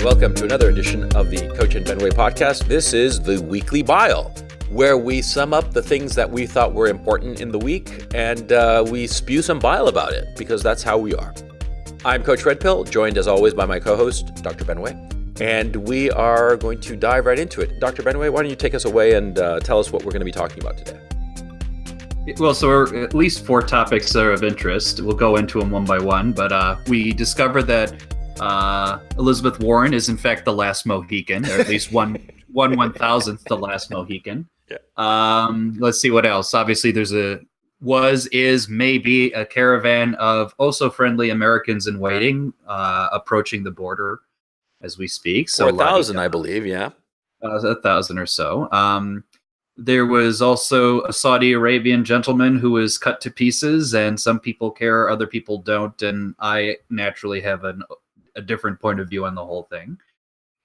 welcome to another edition of the Coach and Benway podcast. This is the Weekly Bile, where we sum up the things that we thought were important in the week and we spew some bile about it, because that's how we are. I'm Coach Red Pill, joined as always by my co-host, Dr. Benway, and we are going to dive right into it. Dr. Benway, why don't you take us away and tell us what we're going to be talking about today? Well, so at least 4 topics are of interest. We'll go into them one by one, but we discovered that Elizabeth Warren is in fact the last Mohican, or at least one 1,000th the last Mohican. Yeah. Let's see what else. Obviously, there's maybe a caravan of also friendly Americans in waiting, approaching the border as we speak. So 4,000, I believe, yeah. 1,000 or so. There was also a Saudi Arabian gentleman who was cut to pieces, and some people care, other people don't, and I naturally have a different point of view on the whole thing.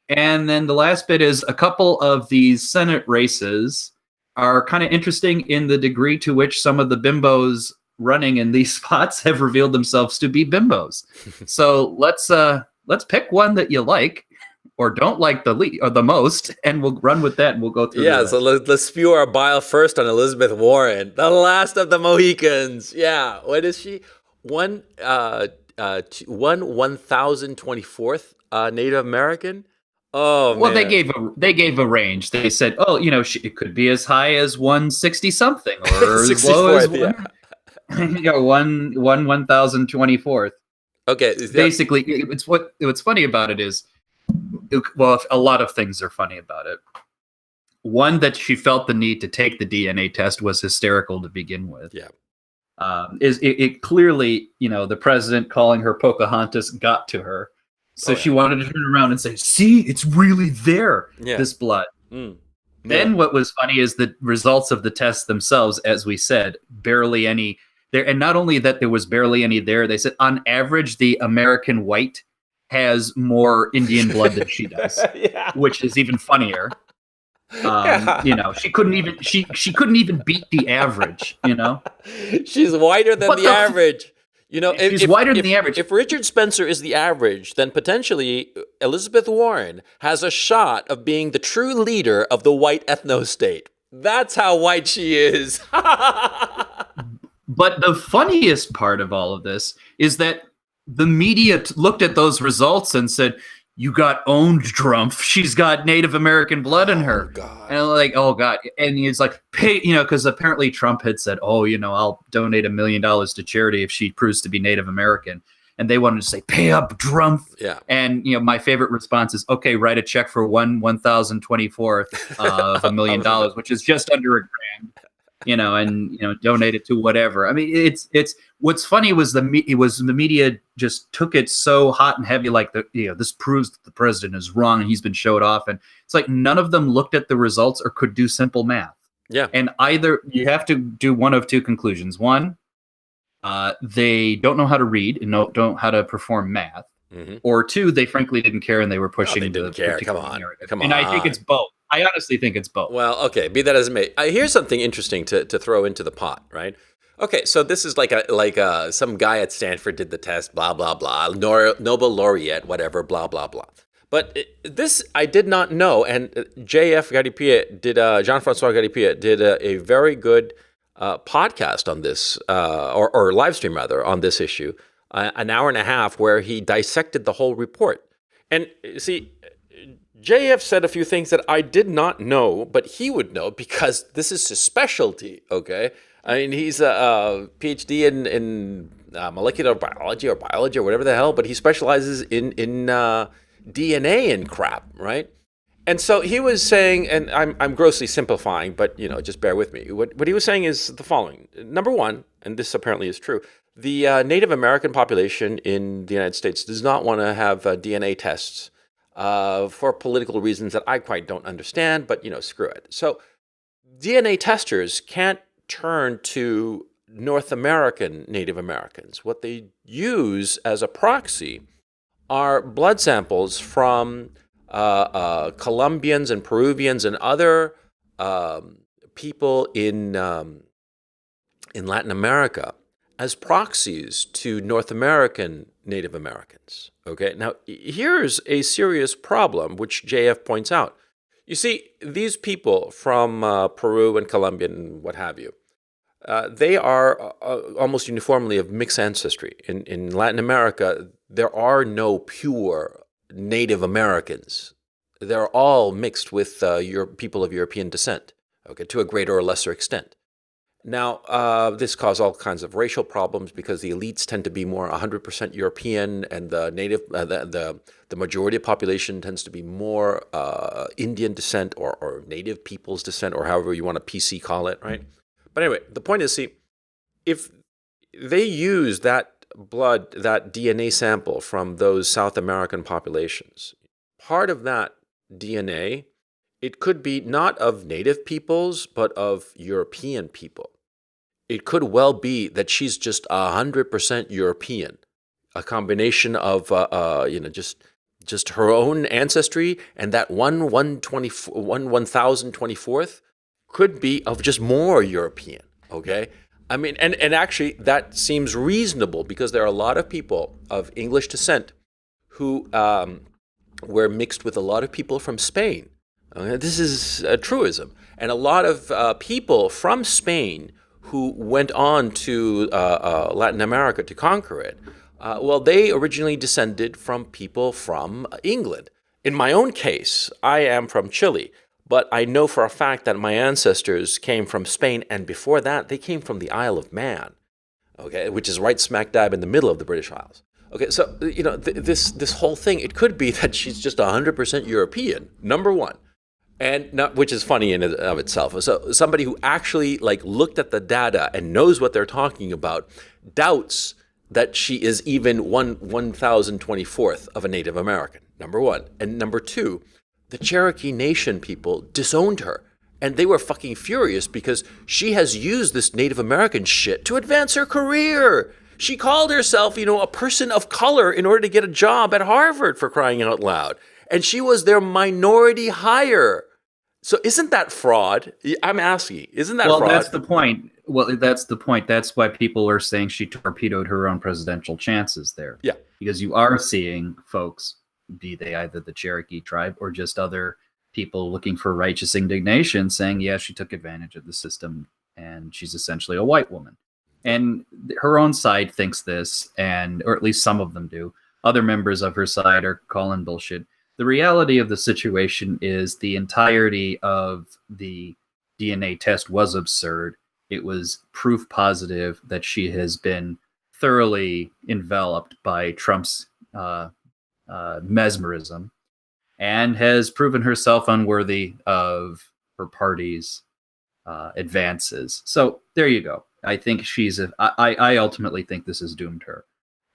And then the last bit is a couple of these Senate races are kind of interesting in the degree to which some of the bimbos running in these spots have revealed themselves to be bimbos. So let's pick one that you like or don't like the most, and we'll run with that, and we'll go through. Yeah, so let's spew our bile first on Elizabeth Warren, the last of the Mohicans. Yeah, what is she? 1,024th Native American. Oh, well, man. they gave a range. They said, it could be as high as 160 something, or as low as 1,024th. Okay, basically, what's funny about it is, well, a lot of things are funny about it. One, that she felt the need to take the DNA test was hysterical to begin with. Yeah. It clearly, the president calling her Pocahontas got to her. So she wanted to turn around and say, see, it's really there, this blood. Mm. Then what was funny is the results of the tests themselves, as we said, barely any there. And not only that there was barely any there, they said on average, the American white has more Indian blood than she does, which is even funnier. She couldn't even beat the average. She's whiter than the average. She's whiter than the average. If Richard Spencer is the average, then potentially Elizabeth Warren has a shot of being the true leader of the white ethno-state. That's how white she is. But the funniest part of all of this is that the media looked at those results and said, "You got owned, Trump. She's got Native American blood in her." God. And I'm like, oh God. And he's like, pay, because apparently Trump had said, I'll donate $1 million to charity if she proves to be Native American. And they wanted to say, pay up, Trump. Yeah. And, my favorite response is, okay, write a check for 1,024th of $1 million, which is just under $1,000. And donate it to whatever. I mean, it's what's funny was the media just took it so hot and heavy, like this proves that the president is wrong and he's been showed off, and it's like none of them looked at the results or could do simple math. Yeah, and either you have to do one of two conclusions: one, they don't know how to read and don't know how to perform math, or two, they frankly didn't care and they were pushing. They didn't care. Come on. And I think it's both. I honestly think it's both. Well, okay, be that as it may. Here's something interesting to throw into the pot, right? Okay, so this is like some guy at Stanford did the test, blah, blah, blah, Nobel laureate, whatever, blah, blah, blah. But this I did not know, and Jean-Francois Garipia did a very good podcast on this, or live stream rather, on this issue, an hour and a half, where he dissected the whole report. And see, JF said a few things that I did not know, but he would know because this is his specialty, okay? I mean, he's a PhD in molecular biology or whatever the hell, but he specializes in DNA and crap, right? And so he was saying, and I'm grossly simplifying, but just bear with me. What he was saying is the following. Number one, and this apparently is true, the Native American population in the United States does not want to have DNA tests for political reasons that I quite don't understand, but screw it. So DNA testers can't turn to North American Native Americans. What they use as a proxy are blood samples from Colombians and Peruvians and other people in Latin America. as proxies to North American Native Americans. Okay, now here's a serious problem, which JF points out. You see, these people from Peru and Colombia and what have you, they are almost uniformly of mixed ancestry. In Latin America, there are no pure Native Americans. They're all mixed with people of European descent, okay, to a greater or lesser extent. Now, this caused all kinds of racial problems because the elites tend to be more 100% European, and the the majority of population tends to be more Indian descent or native people's descent, or however you want to PC call it, right? But anyway, the point is, see, if they use that blood, that DNA sample from those South American populations, part of that DNA, it could be not of native peoples, but of European people. It could well be that she's just 100% European, a combination of just her own ancestry, and that 1024th could be of just more European. Okay, I mean, and actually that seems reasonable because there are a lot of people of English descent who were mixed with a lot of people from Spain. This is a truism. And a lot of people from Spain who went on to Latin America to conquer it, well, they originally descended from people from England. In my own case, I am from Chile, but I know for a fact that my ancestors came from Spain, and before that, they came from the Isle of Man, okay, which is right smack dab in the middle of the British Isles. Okay, so, this whole thing, it could be that she's just 100% European, number one. And not, which is funny in and of itself. So somebody who actually looked at the data and knows what they're talking about doubts that she is even 1024th of a Native American, number one. And number two, the Cherokee Nation people disowned her. And they were fucking furious because she has used this Native American shit to advance her career. She called herself, a person of color in order to get a job at Harvard, for crying out loud. And she was their minority hire. So isn't that fraud? I'm asking, isn't that fraud? Well, that's the point. That's the point. That's why people are saying she torpedoed her own presidential chances there. Yeah. Because you are seeing folks, be they either the Cherokee tribe or just other people looking for righteous indignation, saying, yeah, she took advantage of the system and she's essentially a white woman. And her own side thinks this, or at least some of them do. Other members of her side are calling bullshit. The reality of the situation is the entirety of the DNA test was absurd. It was proof positive that she has been thoroughly enveloped by Trump's mesmerism and has proven herself unworthy of her party's advances. So there you go. I think I ultimately think this has doomed her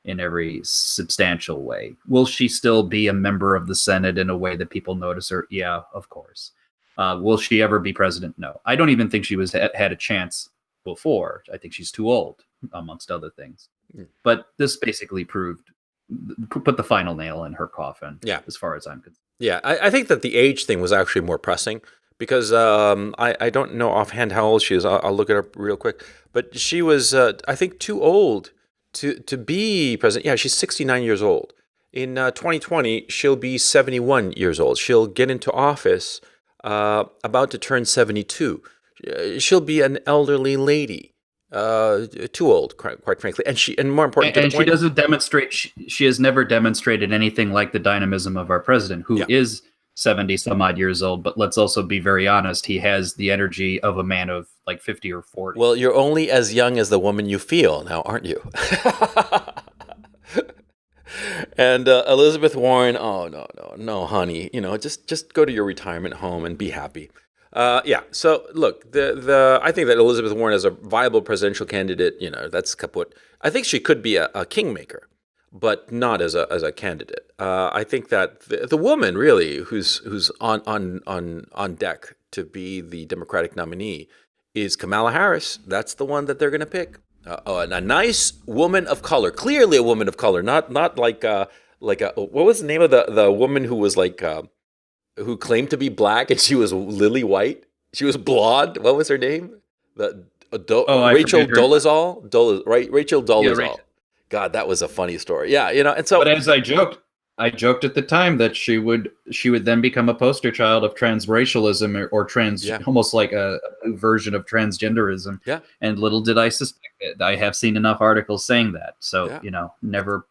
in every substantial way. Will she still be a member of the Senate in a way that people notice her? Yeah, of course. Will she ever be president? No. I don't even think she had a chance before. I think she's too old, amongst other things. Mm. But this basically put the final nail in her coffin, as far as I'm concerned. Yeah, I think that the age thing was actually more pressing because I don't know offhand how old she is. I'll look it up real quick. But she was, I think, too old to be president. Yeah, she's 69 years old. In 2020, she'll be 71 years old. She'll get into office about to turn 72. She'll be an elderly lady, too old, quite frankly. And more important, and she doesn't demonstrate. She has never demonstrated anything like the dynamism of our president, who is 70 some odd years old. But let's also be very honest. He has the energy of a man of like 50 or 40. Well, you're only as young as the woman you feel now, aren't you? And Elizabeth Warren, oh no, honey, just go to your retirement home and be happy. So look, I think that Elizabeth Warren is a viable presidential candidate. That's kaput. I think she could be a kingmaker, but not as a candidate. I think that the woman really who's on deck to be the Democratic nominee is Kamala Harris. That's the one that they're going to pick. A nice woman of color, clearly a woman of color, not like what was the name of the woman who was who claimed to be black and she was lily white? She was blonde. What was her name? Oh, I Rachel forget her. Dolezal, right? Rachel Yeah, Dolezal. Rachel. God, that was a funny story. Yeah, and But so as I joked at the time that she would then become a poster child of transracialism or trans, yeah, almost like a version of transgenderism. yeah, And little did I suspect it. I have seen enough articles saying that. So, yeah. never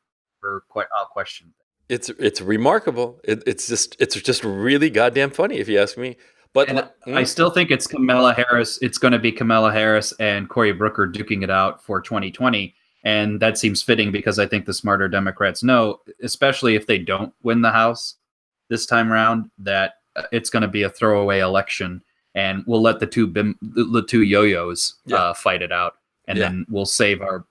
quite I'll question. It's remarkable. It's just really goddamn funny if you ask me. But And I still think it's Kamala Harris. It's going to be Kamala Harris and Cory Booker duking it out for 2020. And that seems fitting because I think the smarter Democrats know, especially if they don't win the House this time around, that it's going to be a throwaway election, and we'll let the two yo-yos yeah, fight it out, and yeah. then we'll save our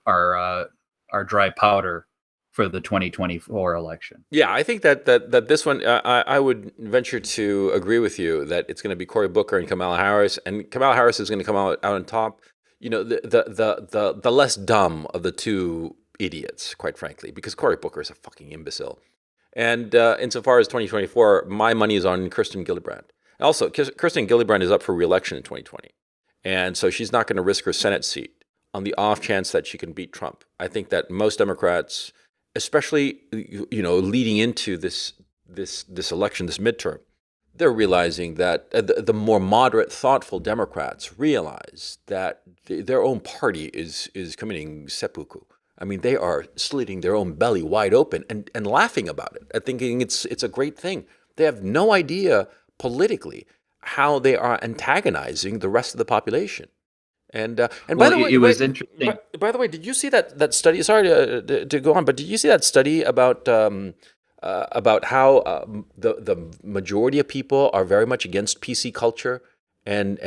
dry powder for the 2024 election. Yeah, I think that this one, I would venture to agree with you that it's going to be Cory Booker and Kamala Harris, and Kamala Harris is going to come out on top. The less dumb of the two idiots, quite frankly, because Cory Booker is a fucking imbecile. And insofar as 2024, my money is on Kirsten Gillibrand. Also, Kirsten Gillibrand is up for re-election in 2020, and so she's not going to risk her Senate seat on the off chance that she can beat Trump. I think that most Democrats, especially leading into this election, this midterm, they're realizing that the more moderate, thoughtful Democrats realize that their own party is committing seppuku. I mean, they are slitting their own belly wide open and laughing about it, and thinking it's a great thing. They have no idea politically how they are antagonizing the rest of the population. And by the way, it was interesting. By the way, did you see that study? Sorry to go on, but did you see that study about how the majority of people are very much against PC culture, and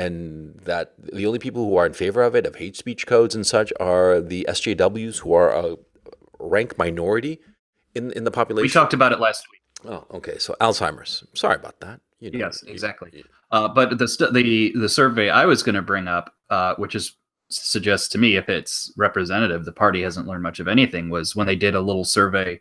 that the only people who are in favor of it, of hate speech codes and such, are the SJWs, who are a rank minority in the population? We talked about it last week. Oh, okay. So Alzheimer's. Sorry about that. Yes, exactly. But the survey I was going to bring up, which suggests to me, if it's representative, the party hasn't learned much of anything, was when they did a little survey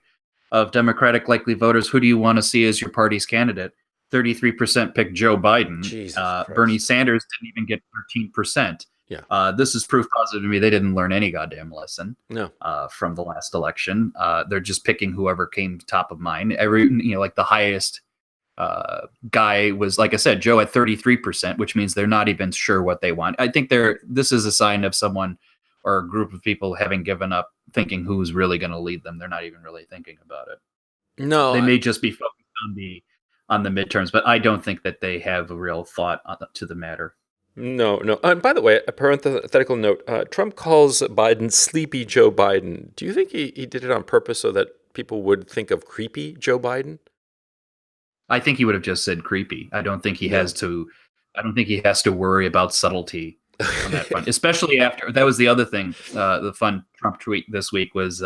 of Democratic likely voters. Who do you want to see as your party's candidate? 33% picked Joe Biden. Jesus Bernie Sanders didn't even get 13%. Yeah. This is proof positive to me they didn't learn any goddamn lesson. No. From the last election. They're just picking whoever came top of mind. Like the highest guy was, like I said, Joe at 33%, which means they're not even sure what they want. I think this is a sign of someone or a group of people having given up thinking who's really going to lead them. They're not even really thinking about it. No, they may just be focused on the midterms, but I don't think that they have a real thought to the matter. No. And by the way, a parenthetical note: Trump calls Biden "sleepy Joe Biden." Do you think he did it on purpose so that people would think of creepy Joe Biden? I think he would have just said creepy. I don't think he has to. I don't think he has to worry about subtlety on that front, especially after. That was the other thing. The fun Trump tweet this week was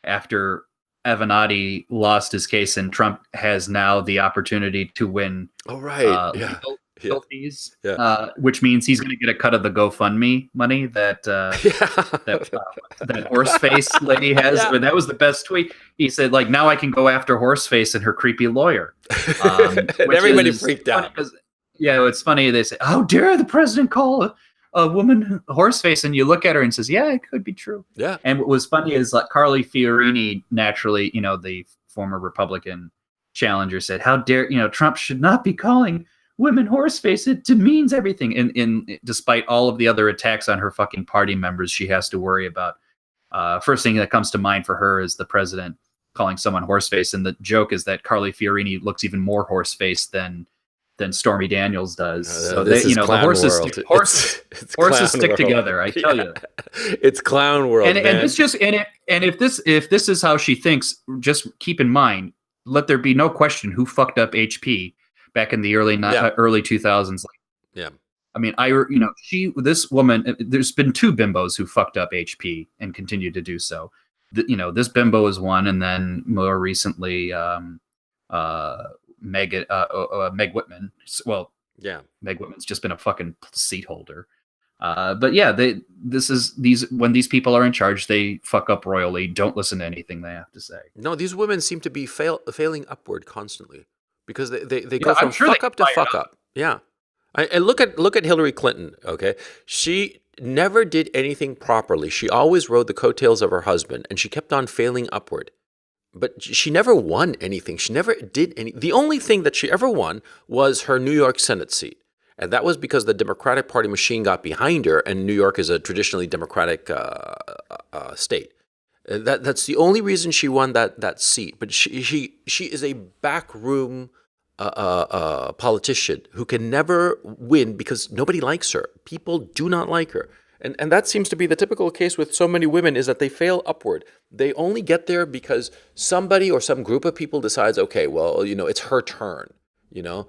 after Avenatti lost his case, and Trump has now the opportunity to win. Oh right, legal fees, which means he's going to get a cut of the GoFundMe money that that Horseface lady has. Yeah. That was the best tweet. He said, like, now I can go after Horseface and her creepy lawyer. And everybody freaked out. It's funny. They say, "How dare the president call a woman Horseface?" And you look at her and says, "Yeah, it could be true." Yeah. And what was funny is, like, Carly Fiorina, naturally, the former Republican challenger, said, "How dare Trump should not be calling women horseface. It demeans everything." And despite all of the other attacks on her fucking party members, she has to worry about. First thing that comes to mind for her is the president calling someone horseface, and the joke is that Carly Fiorina looks even more horseface than Stormy Daniels does. So the horses stick together. I tell you, it's clown world. And it's just if this is how she thinks, just keep in mind, let there be no question who fucked up HP back in the early 2000s. Yeah. I mean, this woman, there's been two bimbos who fucked up HP and continue to do so. This bimbo is one, and then more recently, Meg Whitman. Well, yeah, Meg Whitman's just been a fucking seat holder. But yeah, when these people are in charge, they fuck up royally. Don't listen to anything they have to say. No, these women seem to be failing upward constantly because they go from fuck up to fuck up. Yeah. And look at Hillary Clinton. Okay, she never did anything properly. She always rode the coattails of her husband, and she kept on failing upward. But she never won anything. She never did any. The only thing that she ever won was her New York Senate seat, and that was because the Democratic Party machine got behind her, and New York is a traditionally Democratic state. That's the only reason she won that seat. But she is a backroom politician who can never win because nobody likes her. People do not like her. And that seems to be the typical case with so many women, is that they fail upward. They only get there because somebody or some group of people decides, okay, well, it's her turn, man,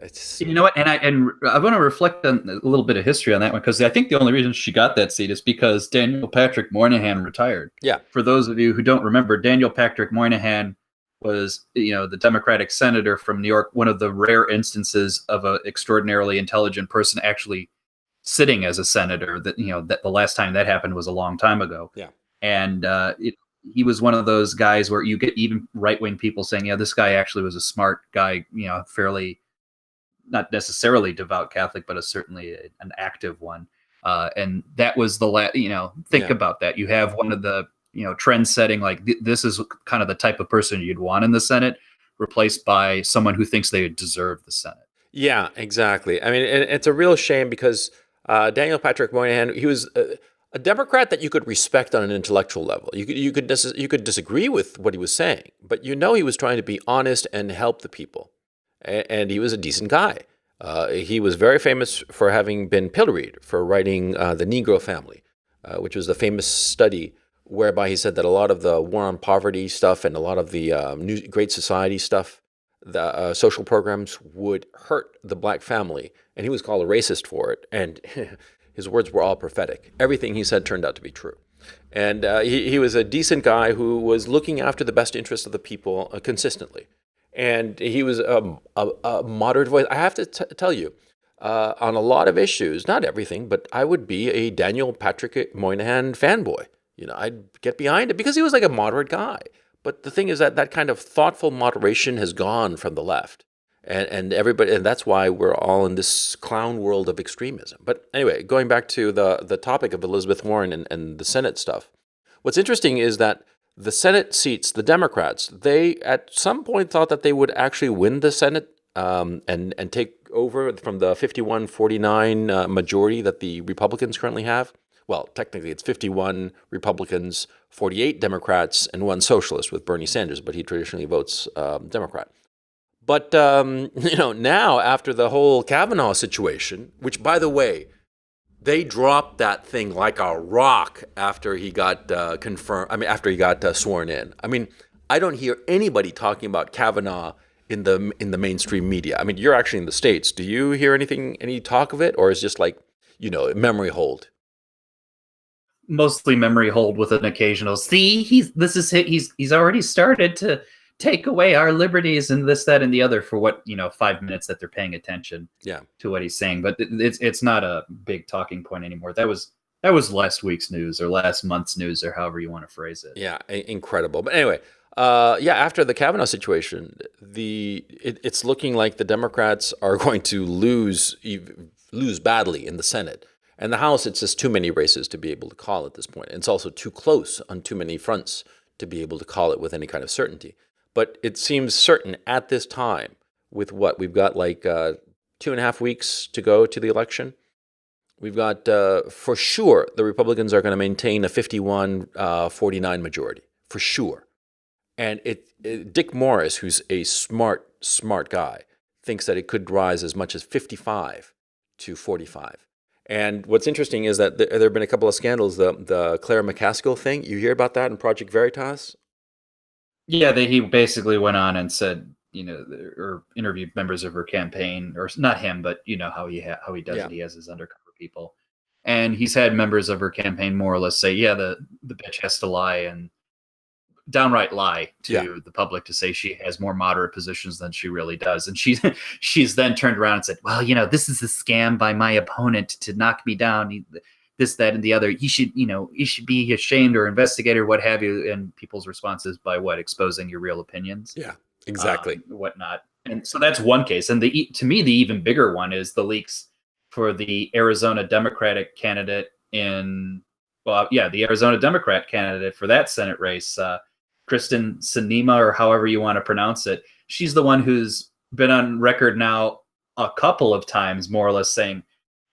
it's... You know what? And I want to reflect on a little bit of history on that one, because I think the only reason she got that seat is because Daniel Patrick Moynihan retired. Yeah. For those of you who don't remember, Daniel Patrick Moynihan was, the Democratic senator from New York, one of the rare instances of an extraordinarily intelligent person actually sitting as a senator. That the last time that happened was a long time ago. Yeah. And he was one of those guys where you get even right-wing people saying, yeah, this guy actually was a smart guy, fairly, not necessarily devout Catholic, but certainly an active one. And that was think about that. You have one of the, trend setting, like this is kind of the type of person you'd want in the Senate, replaced by someone who thinks they deserve the Senate. Yeah, exactly. I mean, it's a real shame because Daniel Patrick Moynihan, he was a Democrat that you could respect on an intellectual level. You could disagree with what he was saying, but he was trying to be honest and help the people, and he was a decent guy. He was very famous for having been pilloried for writing The Negro Family, which was the famous study whereby he said that a lot of the war on poverty stuff and a lot of the New Great Society stuff, the social programs, would hurt the black family, and he was called a racist for it. And his words were all prophetic. Everything he said turned out to be true. And he was a decent guy who was looking after the best interest of the people consistently. And he was a moderate voice. I have to tell you, on a lot of issues, not everything, but I would be a Daniel Patrick Moynihan fanboy. I'd get behind it because he was like a moderate guy. But the thing is that kind of thoughtful moderation has gone from the left. And everybody, and that's why we're all in this clown world of extremism. But anyway, going back to the topic of Elizabeth Warren and the Senate stuff, what's interesting is that the Senate seats, the Democrats, they at some point thought that they would actually win the Senate and take over from the 51-49 majority that the Republicans currently have. Well, technically it's 51 Republicans, 48 Democrats, and 1 socialist with Bernie Sanders, but he traditionally votes Democrat. But, now after the whole Kavanaugh situation, which, by the way, they dropped that thing like a rock after he got after he got sworn in. I mean, I don't hear anybody talking about Kavanaugh in the mainstream media. I mean, you're actually in the States. Do you hear any talk of it, or is it just like, memory hold? Mostly memory hold with an occasional, see, he's already started to take away our liberties and this, that, and the other for 5 minutes that they're paying attention to what he's saying. But it's not a big talking point anymore. That was last week's news or last month's news or however you want to phrase it. Yeah, incredible. But anyway, after the Kavanaugh situation, it's looking like the Democrats are going to lose badly in the Senate. And the House, it's just too many races to be able to call at this point. It's also too close on too many fronts to be able to call it with any kind of certainty. But it seems certain at this time, with what we've got, like 2.5 weeks to go to the election. We've got, for sure, the Republicans are going to maintain a 51-49 majority, for sure. And Dick Morris, who's a smart guy, thinks that it could rise as much as 55-45. And what's interesting is that there have been a couple of scandals. The Claire McCaskill thing, you hear about that in Project Veritas? Yeah, he basically went on and said, or interviewed members of her campaign, or not him, but how he does it. He has his undercover people, and he's had members of her campaign more or less say, yeah, the bitch has to lie and downright lie to the public to say she has more moderate positions than she really does. And she's then turned around and said, well, this is a scam by my opponent to knock me down. This, that, and the other. He should be ashamed or investigate or what have you. And people's responses by exposing your real opinions. Yeah, exactly. Whatnot. And so that's one case. And to me, the even bigger one is the leaks for the Arizona Democratic candidate the Arizona Democrat candidate for that Senate race, Kristen Sinema, or however you want to pronounce it. She's the one who's been on record now a couple of times, more or less saying,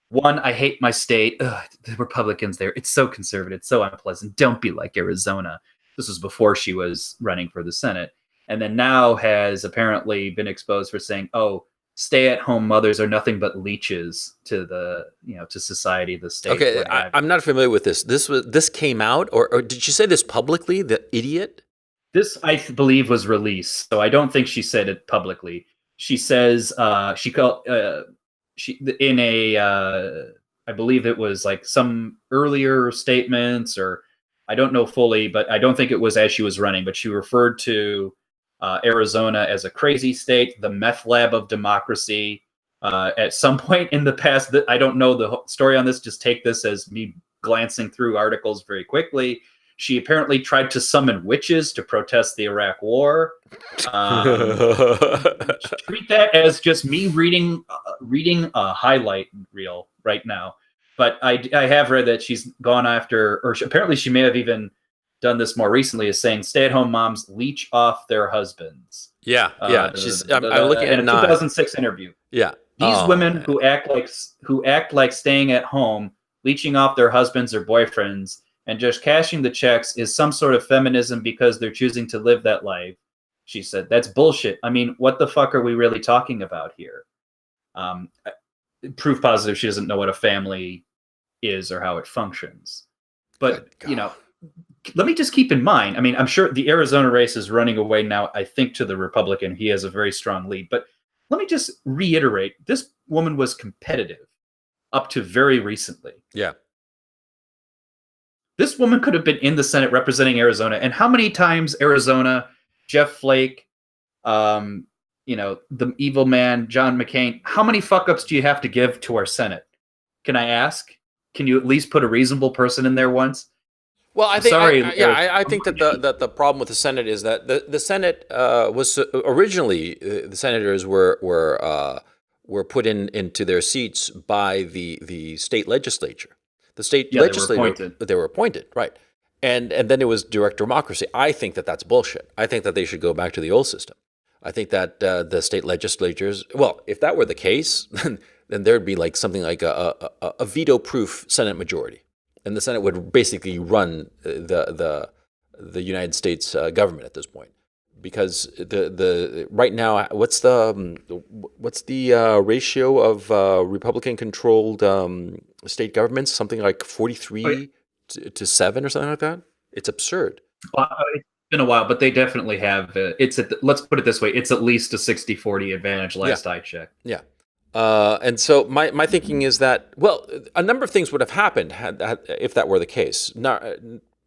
one, I hate my state. Ugh, the Republicans there, it's so conservative, it's so unpleasant. Don't be like Arizona. This was before she was running for the Senate. And then now has apparently been exposed for saying, oh, stay-at-home mothers are nothing but leeches to to society, the state. Okay, I'm not familiar with this. This came out, or did you say this publicly? The idiot. This, I believe, was released, so I don't think she said it publicly. She says she called she in a I believe it was like some earlier statements, or I don't know fully, but I don't think it was as she was running. But she referred to Arizona as a crazy state, the meth lab of democracy. At some point in the past, I don't know the story on this. Just take this as me glancing through articles very quickly. She apparently tried to summon witches to protest the Iraq War. Treat that as just me reading a highlight reel right now. But I have read that she's gone after, or apparently she may have even done this more recently, is saying stay-at-home moms leech off their husbands. Yeah. I'm looking at in a 2006 interview. Yeah. These women who act like staying at home, leeching off their husbands or boyfriends, and just cashing the checks is some sort of feminism because they're choosing to live that life. She said, that's bullshit. I mean, what the fuck are we really talking about here? Proof positive she doesn't know what a family is or how it functions. But, let me just keep in mind, I mean, I'm sure the Arizona race is running away now, I think, to the Republican. He has a very strong lead. But let me just reiterate, this woman was competitive up to very recently. Yeah. This woman could have been in the Senate representing Arizona. And how many times Arizona, Jeff Flake, the evil man, John McCain, how many fuck-ups do you have to give to our Senate? Can I ask? Can you at least put a reasonable person in there once? Well, I think I think that the problem with the Senate is that the Senate was originally the senators were put into their seats by the state legislature. The state legislature, they were appointed, right? And then it was direct democracy. I think that that's bullshit. I think that they should go back to the old system. I think that the state legislatures, well, if that were the case, then there'd be like something like a veto-proof Senate majority. And the Senate would basically run the United States government at this point, because the right now what's the ratio of Republican-controlled state governments? Something like 43 to 7 or something like that. It's absurd. It's been a while, but they definitely have. Let's put it this way: it's at least a 60-40 advantage. Last I checked. Yeah. And so my thinking is that, well, a number of things would have happened if that were the case. Now,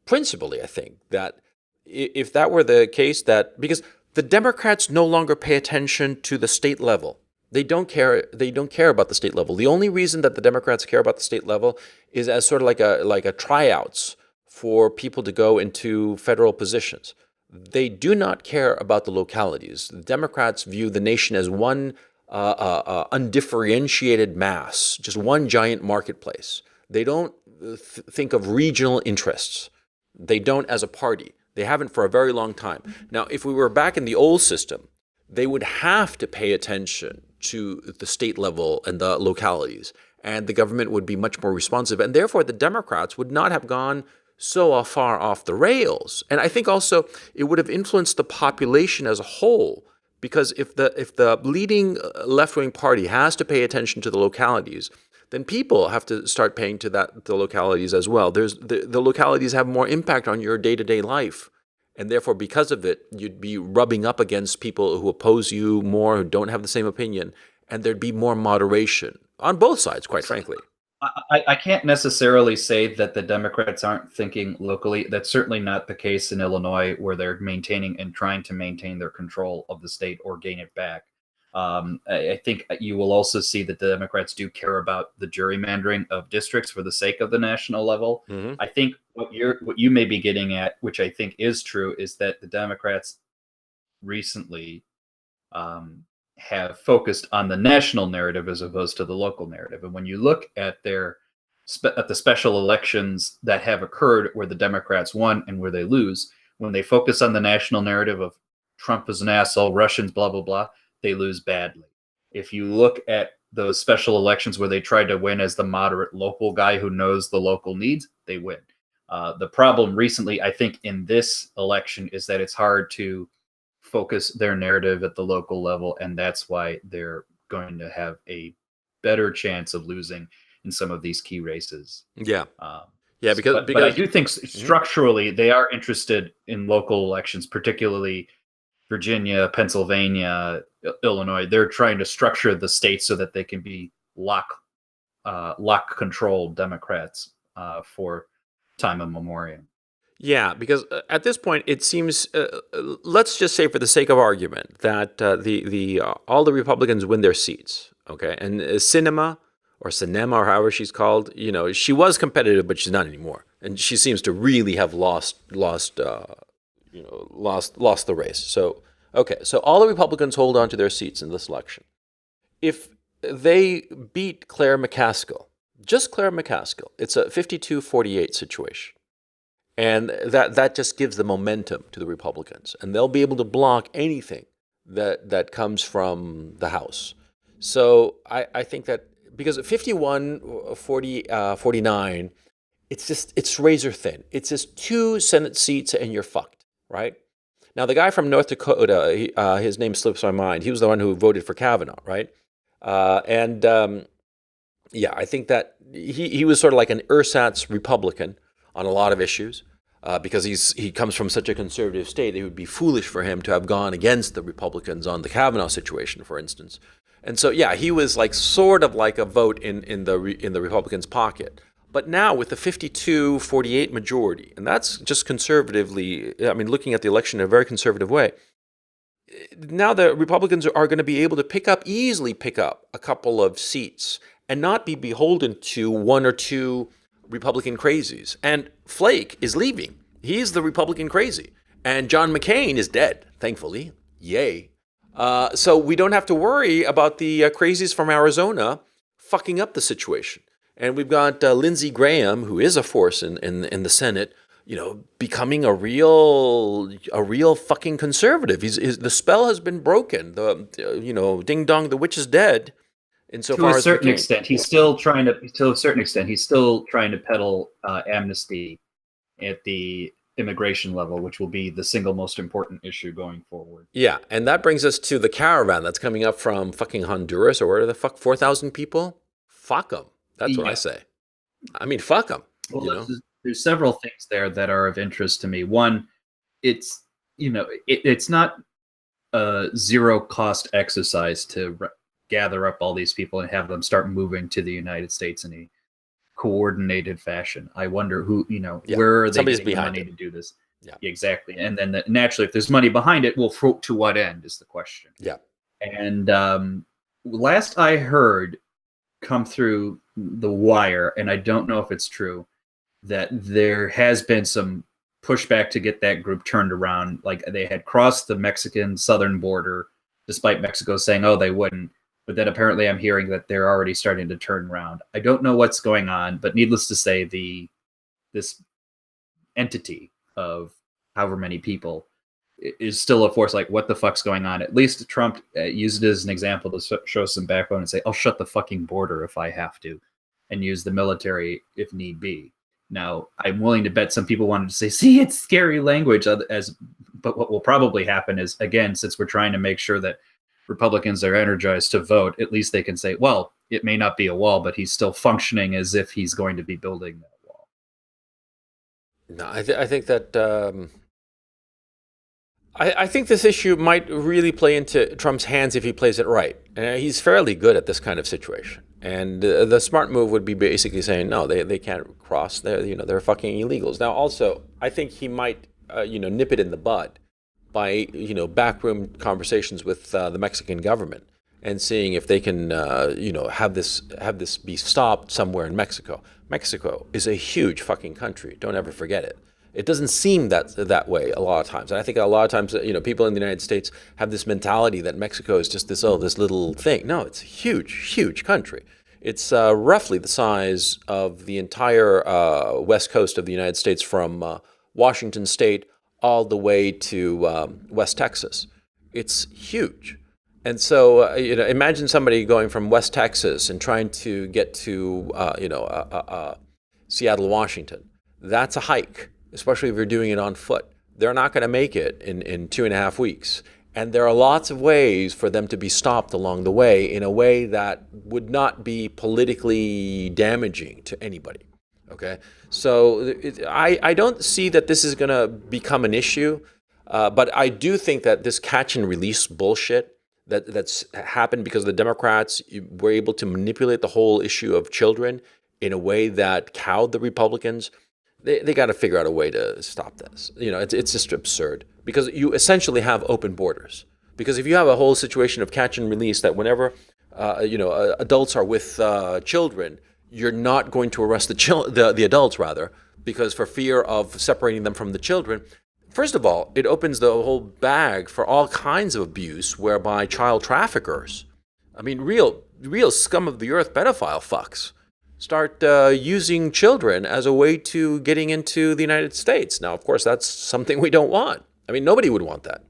principally, I think that if that were the case, that because the Democrats no longer pay attention to the state level. They don't care. They don't care about the state level. The only reason that the Democrats care about the state level is as sort of like a tryouts for people to go into federal positions. They do not care about the localities. The Democrats view the nation as one undifferentiated mass, just one giant marketplace. They don't think of regional interests. They don't as a party. They haven't for a very long time. Now, if we were back in the old system, they would have to pay attention to the state level and the localities, and the government would be much more responsive. And therefore, the Democrats would not have gone so far off the rails. And I think also it would have influenced the population as a whole. Because if the leading left-wing party has to pay attention to the localities, then people have to start paying to the localities as well. The localities have more impact on your day-to-day life. And therefore, because of it, you'd be rubbing up against people who oppose you more, who don't have the same opinion. And there'd be more moderation on both sides, quite frankly. I can't necessarily say that the Democrats aren't thinking locally. That's certainly not the case in Illinois, where they're maintaining and trying to maintain their control of the state or gain it back. I think you will also see that the Democrats do care about the gerrymandering of districts for the sake of the national level. Mm-hmm. I think what you may be getting at, which I think is true, is that the Democrats recently have focused on the national narrative as opposed to the local narrative. And when you look at the special elections that have occurred where the Democrats won and where they lose, when they focus on the national narrative of Trump is an asshole, Russians, blah, blah, blah, they lose badly. If you look at those special elections where they tried to win as the moderate local guy who knows the local needs, they win. The problem recently, I think, in this election is that it's hard to focus their narrative at the local level, and that's why they're going to have a better chance of losing in some of these key races. Yeah. Because I do think structurally they are interested in local elections, particularly Virginia, Pennsylvania, Illinois. They're trying to structure the states so that they can be lock controlled Democrats for time immemorial. Yeah, because at this point it seems, let's just say for the sake of argument that all the Republicans win their seats, okay, and Sinema or however she's called, she was competitive, but she's not anymore, and she seems to really have lost the race. So okay, so all the Republicans hold on to their seats in this election. If they beat Claire McCaskill, just Claire McCaskill, it's a 52-48 situation. And that just gives the momentum to the Republicans. And they'll be able to block anything that comes from the House. So I think that because 51-49, it's razor thin. It's just 2 Senate seats and you're fucked, right? Now, the guy from North Dakota, his name slips my mind. He was the one who voted for Kavanaugh, right? I think that he was sort of like an ersatz Republican on a lot of issues, because he comes from such a conservative state. It would be foolish for him to have gone against the Republicans on the Kavanaugh situation, for instance. And so, yeah, he was like sort of like a vote in the Republicans' pocket. But now with the 52-48 majority, and that's just conservatively, looking at the election in a very conservative way, now the Republicans are going to be able to easily pick up a couple of seats and not be beholden to 1 or 2 Republican crazies. And Flake is leaving. He's the Republican crazy. And John McCain is dead, thankfully. Yay. So we don't have to worry about the crazies from Arizona fucking up the situation. And we've got Lindsey Graham, who is a force in the Senate, becoming a real fucking conservative. The spell has been broken. Ding dong, the witch is dead. To a certain extent, he's still trying to peddle amnesty at the immigration level, which will be the single most important issue going forward. Yeah, and that brings us to the caravan that's coming up from fucking Honduras, or where the fuck, 4,000 people? Fuck them. That's what I say. Fuck them. Well, there's several things there that are of interest to me. One, it's not a zero cost exercise to gather up all these people and have them start moving to the United States in a coordinated fashion. I wonder where are they getting the money to do this? Yeah, exactly. And then naturally, if there's money behind it, to what end is the question. Yeah. And last I heard, come through the wire, and I don't know if it's true, that there has been some pushback to get that group turned around. Like they had crossed the Mexican southern border, despite Mexico saying, oh, they wouldn't. But then apparently I'm hearing that they're already starting to turn around. I don't know what's going on, but needless to say, this entity of however many people is still a force. Like, what the fuck's going on? At least Trump used it as an example to show some backbone and say, I'll shut the fucking border if I have to, and use the military if need be. Now, I'm willing to bet some people wanted to say, see, it's scary language. But what will probably happen is, again, since we're trying to make sure that Republicans are energized to vote, at least they can say, well, it may not be a wall, but he's still functioning as if he's going to be building that wall. No, I think that I think this issue might really play into Trump's hands if he plays it right. He's fairly good at this kind of situation. And the smart move would be basically saying, no, they can't cross. They're fucking illegals. Now, also, I think he might, nip it in the bud by, backroom conversations with the Mexican government and seeing if they can, have this be stopped somewhere in Mexico. Mexico is a huge fucking country. Don't ever forget it. It doesn't seem that way a lot of times. And I think a lot of times, people in the United States have this mentality that Mexico is just this little thing. No, it's a huge, huge country. It's roughly the size of the entire west coast of the United States from Washington State all the way to West Texas. It's huge. And so, imagine somebody going from West Texas and trying to get to, Seattle, Washington. That's a hike, especially if you're doing it on foot. They're not going to make it in 2.5 weeks. And there are lots of ways for them to be stopped along the way in a way that would not be politically damaging to anybody. Okay? So I don't see that this is going to become an issue, but I do think that this catch and release bullshit that's happened because the Democrats were able to manipulate the whole issue of children in a way that cowed the Republicans. They got to figure out a way to stop this. It's just absurd because you essentially have open borders. Because if you have a whole situation of catch and release that whenever adults are with children, you're not going to arrest the adults rather, because for fear of separating them from the children. First of all, it opens the whole bag for all kinds of abuse, whereby child traffickers, real scum of the earth pedophile fucks, start using children as a way to getting into the United States. Now, of course, that's something we don't want. Nobody would want that.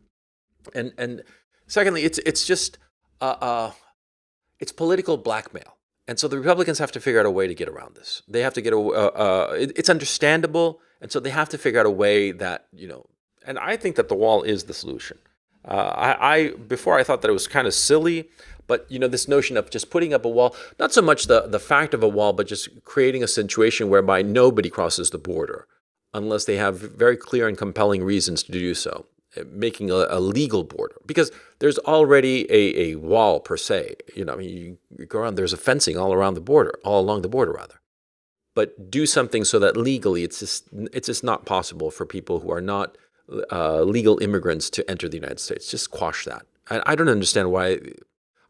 And secondly, it's just it's political blackmail. And so the Republicans have to figure out a way to get around this. They have to it's understandable, and so they have to figure out a way that, and I think that the wall is the solution. Before I thought that it was kind of silly, but this notion of just putting up a wall, not so much the fact of a wall, but just creating a situation whereby nobody crosses the border unless they have very clear and compelling reasons to do so, making a legal border. Because there's already a wall per se. You go around, there's a fencing all along the border rather. But do something so that legally it's just not possible for people who are not legal immigrants to enter the United States. Just quash that. I don't understand why.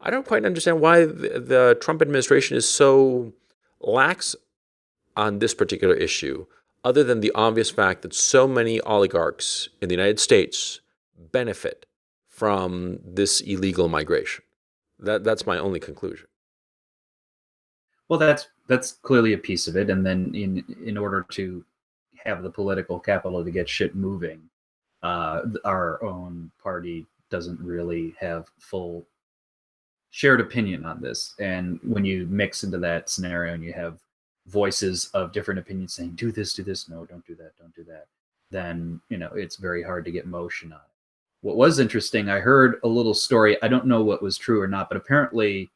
I don't quite understand why the Trump administration is so lax on this particular issue, other than the obvious fact that so many oligarchs in the United States benefit from this illegal migration. That's my only conclusion. Well, that's clearly a piece of it. And then in order to have the political capital to get shit moving, our own party doesn't really have full shared opinion on this. And when you mix into that scenario and you have voices of different opinions saying, do this, no, don't do that, then, it's very hard to get motion on it. What was interesting, I heard a little story. I don't know what was true or not, but apparently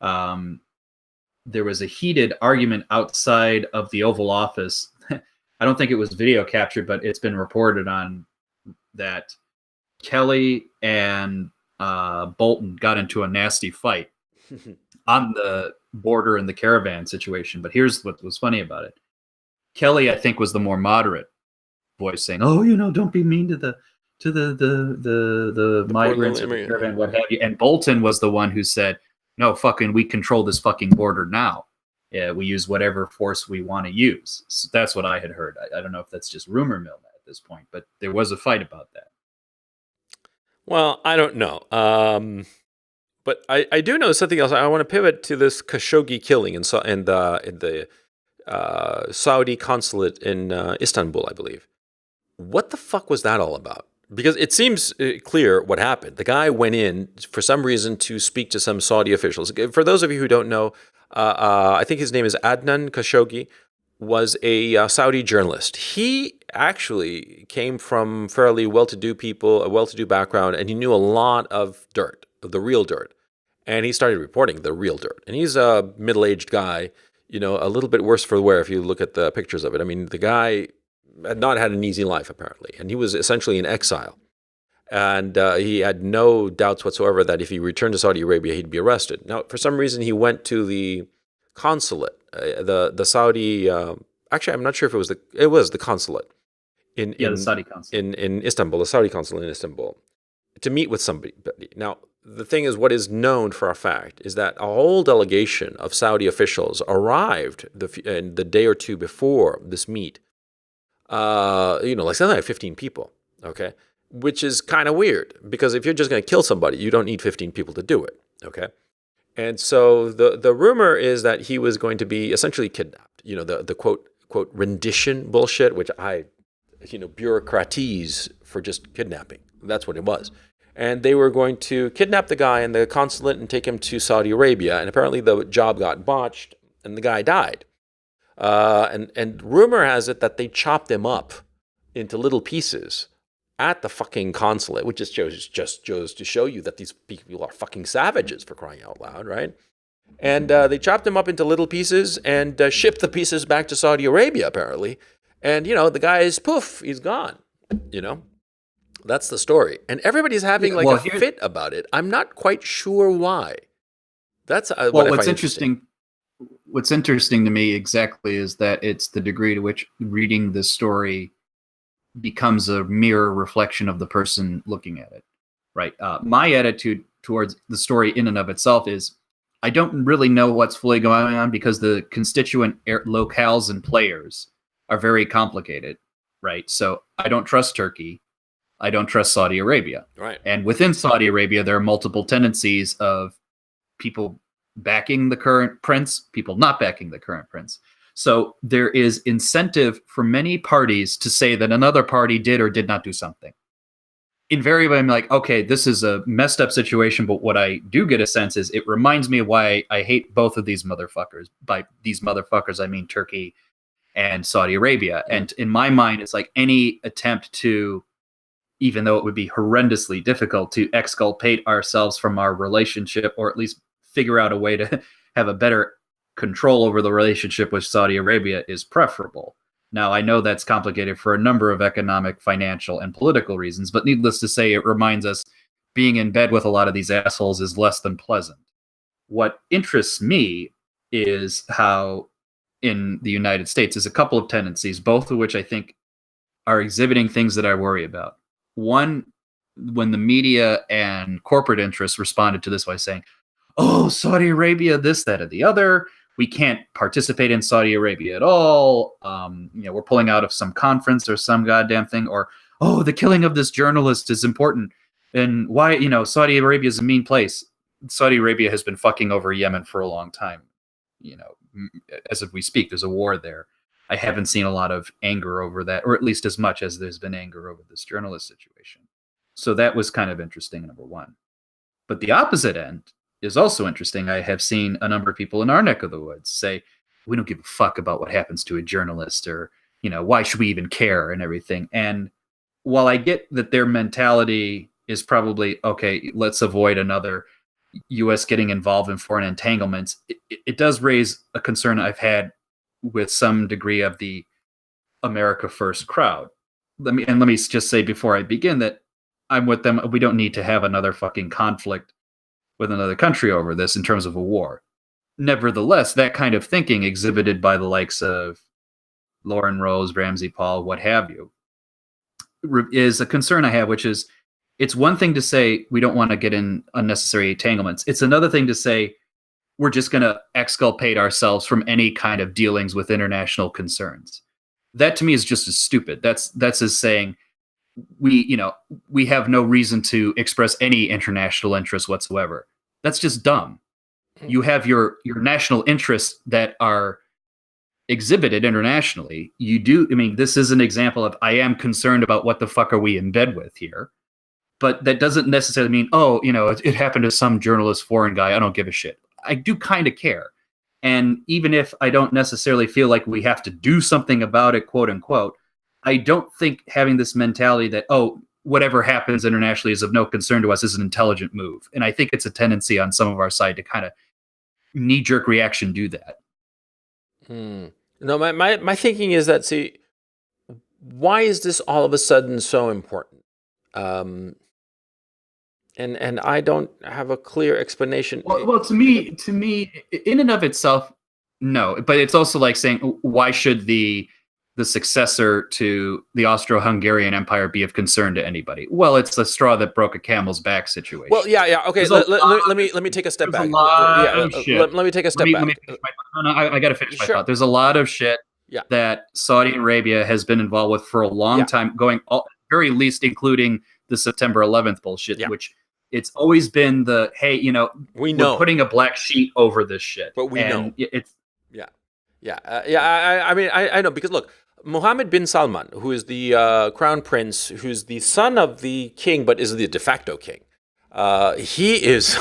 there was a heated argument outside of the Oval Office. I don't think it was video captured, but it's been reported on that Kelly and Bolton got into a nasty fight on the border in the caravan situation. But here's what was funny about it. Kelly, I think, was the more moderate voice saying, "Oh, don't be mean to the migrants or the caravan, what have you." And Bolton was the one who said, "No, we control this fucking border now. Yeah, we use whatever force we want to use." So that's what I had heard. I don't know if that's just rumor mill at this point, but there was a fight about that. Well, I don't know. But I do know something else. I want to pivot to this Khashoggi killing in the Saudi consulate in Istanbul, I believe. What the fuck was that all about? Because it seems clear what happened. The guy went in for some reason to speak to some Saudi officials. For those of you who don't know, I think his name is Adnan Khashoggi, was a Saudi journalist. He actually came from fairly well-to-do people, a well-to-do background, and he knew a lot of dirt, of the real dirt. And he started reporting the real dirt. And he's a middle-aged guy, a little bit worse for wear if you look at the pictures of it. The guy had not had an easy life, apparently. And he was essentially in exile. And he had no doubts whatsoever that if he returned to Saudi Arabia, he'd be arrested. Now, for some reason, he went to the consulate, the Saudi. Actually, I'm not sure if it was the consulate in the Saudi consulate in Istanbul, the Saudi consulate in Istanbul, to meet with somebody. Now, the thing is, what is known for a fact is that a whole delegation of Saudi officials arrived the day or two before this meet like something like 15 people, okay? Which is kind of weird because if you're just going to kill somebody, you don't need 15 people to do it, okay? And so the rumor is that he was going to be essentially kidnapped. The quote rendition bullshit, which I bureaucratese for just kidnapping. That's what it was. And they were going to kidnap the guy in the consulate and take him to Saudi Arabia. And apparently the job got botched and the guy died. And rumor has it that they chopped him up into little pieces at the fucking consulate, which just goes to show you that these people are fucking savages, for crying out loud, right? And they chopped him up into little pieces and shipped the pieces back to Saudi Arabia, apparently. And, the guy is poof, he's gone, That's the story. And everybody's having a fit about it. I'm not quite sure why. That's what's interesting. What's interesting to me exactly is that it's the degree to which reading this story becomes a mirror reflection of the person looking at it, right? My attitude towards the story in and of itself is I don't really know what's fully going on because the constituent locales and players are very complicated, right? So I don't trust Turkey. I don't trust Saudi Arabia. Right. And within Saudi Arabia, there are multiple tendencies of people backing the current prince, people not backing the current prince. So there is incentive for many parties to say that another party did or did not do something. Invariably, I'm like, okay, this is a messed up situation, but what I do get a sense is it reminds me of why I hate both of these motherfuckers. By these motherfuckers, I mean Turkey and Saudi Arabia. And in my mind, it's like any attempt to, even though it would be horrendously difficult, to exculpate ourselves from our relationship, or at least figure out a way to have a better control over the relationship with Saudi Arabia, is preferable. Now, I know that's complicated for a number of economic, financial, and political reasons, but needless to say, it reminds us being in bed with a lot of these assholes is less than pleasant. What interests me is how in the United States is a couple of tendencies, both of which I think are exhibiting things that I worry about. One, when the media and corporate interests responded to this by saying, oh, Saudi Arabia, this, that, or the other. We can't participate in Saudi Arabia at all. We're pulling out of some conference or some goddamn thing. Or, oh, the killing of this journalist is important. And why, Saudi Arabia is a mean place. Saudi Arabia has been fucking over Yemen for a long time. As of we speak, there's a war there. I haven't seen a lot of anger over that, or at least as much as there's been anger over this journalist situation. So that was kind of interesting, number one. But the opposite end is also interesting. I have seen a number of people in our neck of the woods say, we don't give a fuck about what happens to a journalist, or, why should we even care, and everything. And while I get that their mentality is probably, okay, let's avoid another U.S. getting involved in foreign entanglements, it does raise a concern I've had with some degree of the America First crowd. Let me just say before I begin that I'm with them. We don't need to have another fucking conflict with another country over this in terms of a war. Nevertheless, that kind of thinking exhibited by the likes of Lauren Rose, Ramsey Paul, what have you, is a concern I have, which is it's one thing to say we don't want to get in unnecessary entanglements. It's another thing to say we're just going to exculpate ourselves from any kind of dealings with international concerns. That to me is just as stupid. That's as saying we have no reason to express any international interest whatsoever. That's just dumb. You have your national interests that are exhibited internationally. You do. I mean, this is an example of I am concerned about what the fuck are we in bed with here. But that doesn't necessarily mean, it happened to some journalist, foreign guy. I don't give a shit. I do kind of care. And even if I don't necessarily feel like we have to do something about it, quote unquote, I don't think having this mentality that, whatever happens internationally is of no concern to us is an intelligent move. And I think it's a tendency on some of our side to kind of knee-jerk reaction do that. No, my thinking is that, see, why is this all of a sudden so important? And I don't have a clear explanation. Well, to me, in and of itself, no. But it's also like saying, why should the successor to the Austro-Hungarian Empire be of concern to anybody? Well, it's the straw that broke a camel's back situation. Well, yeah. Okay, let me take a step back. Let me take a step back. I got to finish my thought. There's a lot of shit Yeah. that Saudi Arabia has been involved with for a long Yeah. time, going very least including the September 11th bullshit, Yeah. which it's always been the, hey, We we're know, putting a black sheet over this shit. but we And know. it's, Yeah. Yeah. Yeah. I mean, I know because look, Mohammed bin Salman, who is the crown prince, who's the son of the king, but is the de facto king. He is,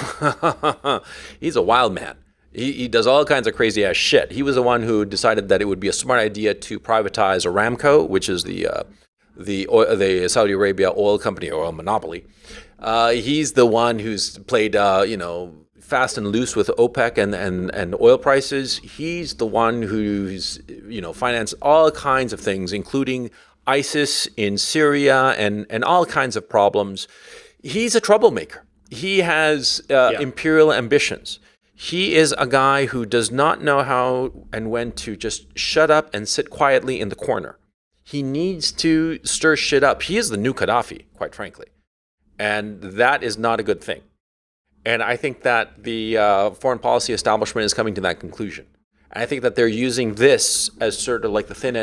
he's a wild man. He does all kinds of crazy ass shit. He was the one who decided that it would be a smart idea to privatize Aramco, which is the Saudi Arabia oil company or oil monopoly. He's the one who's played, fast and loose with OPEC and oil prices. He's the one who's, financed all kinds of things, including ISIS in Syria and all kinds of problems. He's a troublemaker. He has imperial ambitions. He is a guy who does not know how and when to just shut up and sit quietly in the corner. He needs to stir shit up. He is the new Gaddafi, quite frankly. And that is not a good thing. And I think that the foreign policy establishment is coming to that conclusion. And I think that they're using this as sort of like the thin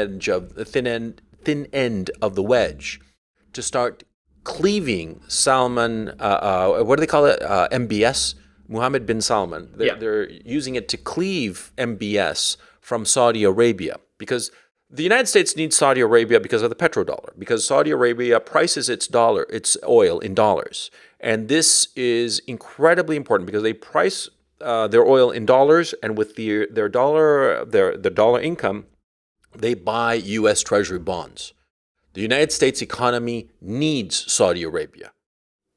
end of the wedge to start cleaving Salman. What do they call it? MBS, Mohammed bin Salman. They're using it to cleave MBS from Saudi Arabia because the United States needs Saudi Arabia because of the petrodollar, because Saudi Arabia prices its oil in dollars. And this is incredibly important because they price their oil in dollars, and with their dollar income, they buy U.S. Treasury bonds. The United States economy needs Saudi Arabia,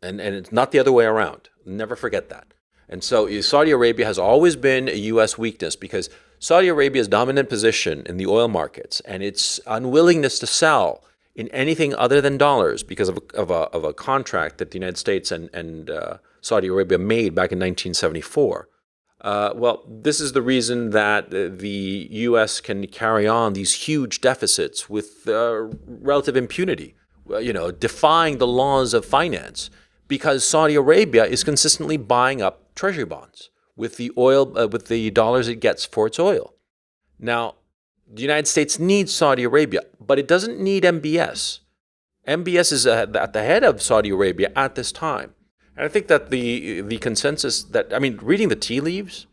and it's not the other way around. Never forget that. And so Saudi Arabia has always been a U.S. weakness because Saudi Arabia's dominant position in the oil markets and its unwillingness to sell in anything other than dollars because of a contract that the United States and Saudi Arabia made back in 1974. This is the reason that the U.S. can carry on these huge deficits with relative impunity, defying the laws of finance, because Saudi Arabia is consistently buying up treasury bonds with the oil, with the dollars it gets for its oil. Now, the United States needs Saudi Arabia, but it doesn't need MBS. MBS is at the head of Saudi Arabia at this time. And I think that the consensus reading the tea leaves,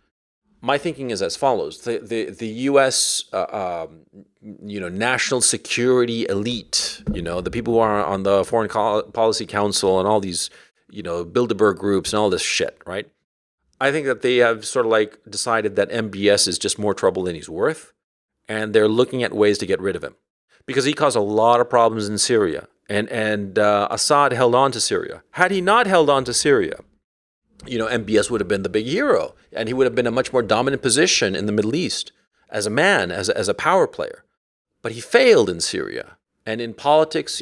my thinking is as follows. The U.S. National security elite, the people who are on the Foreign Policy Council and all these, Bilderberg groups and all this shit, right? I think that they have sort of like decided that MBS is just more trouble than he's worth, and they're looking at ways to get rid of him because he caused a lot of problems in Syria, and Assad held on to Syria. Had he not held on to Syria, MBS would have been the big hero, and he would have been a much more dominant position in the Middle East as a man, as a power player. But he failed in Syria, and in politics,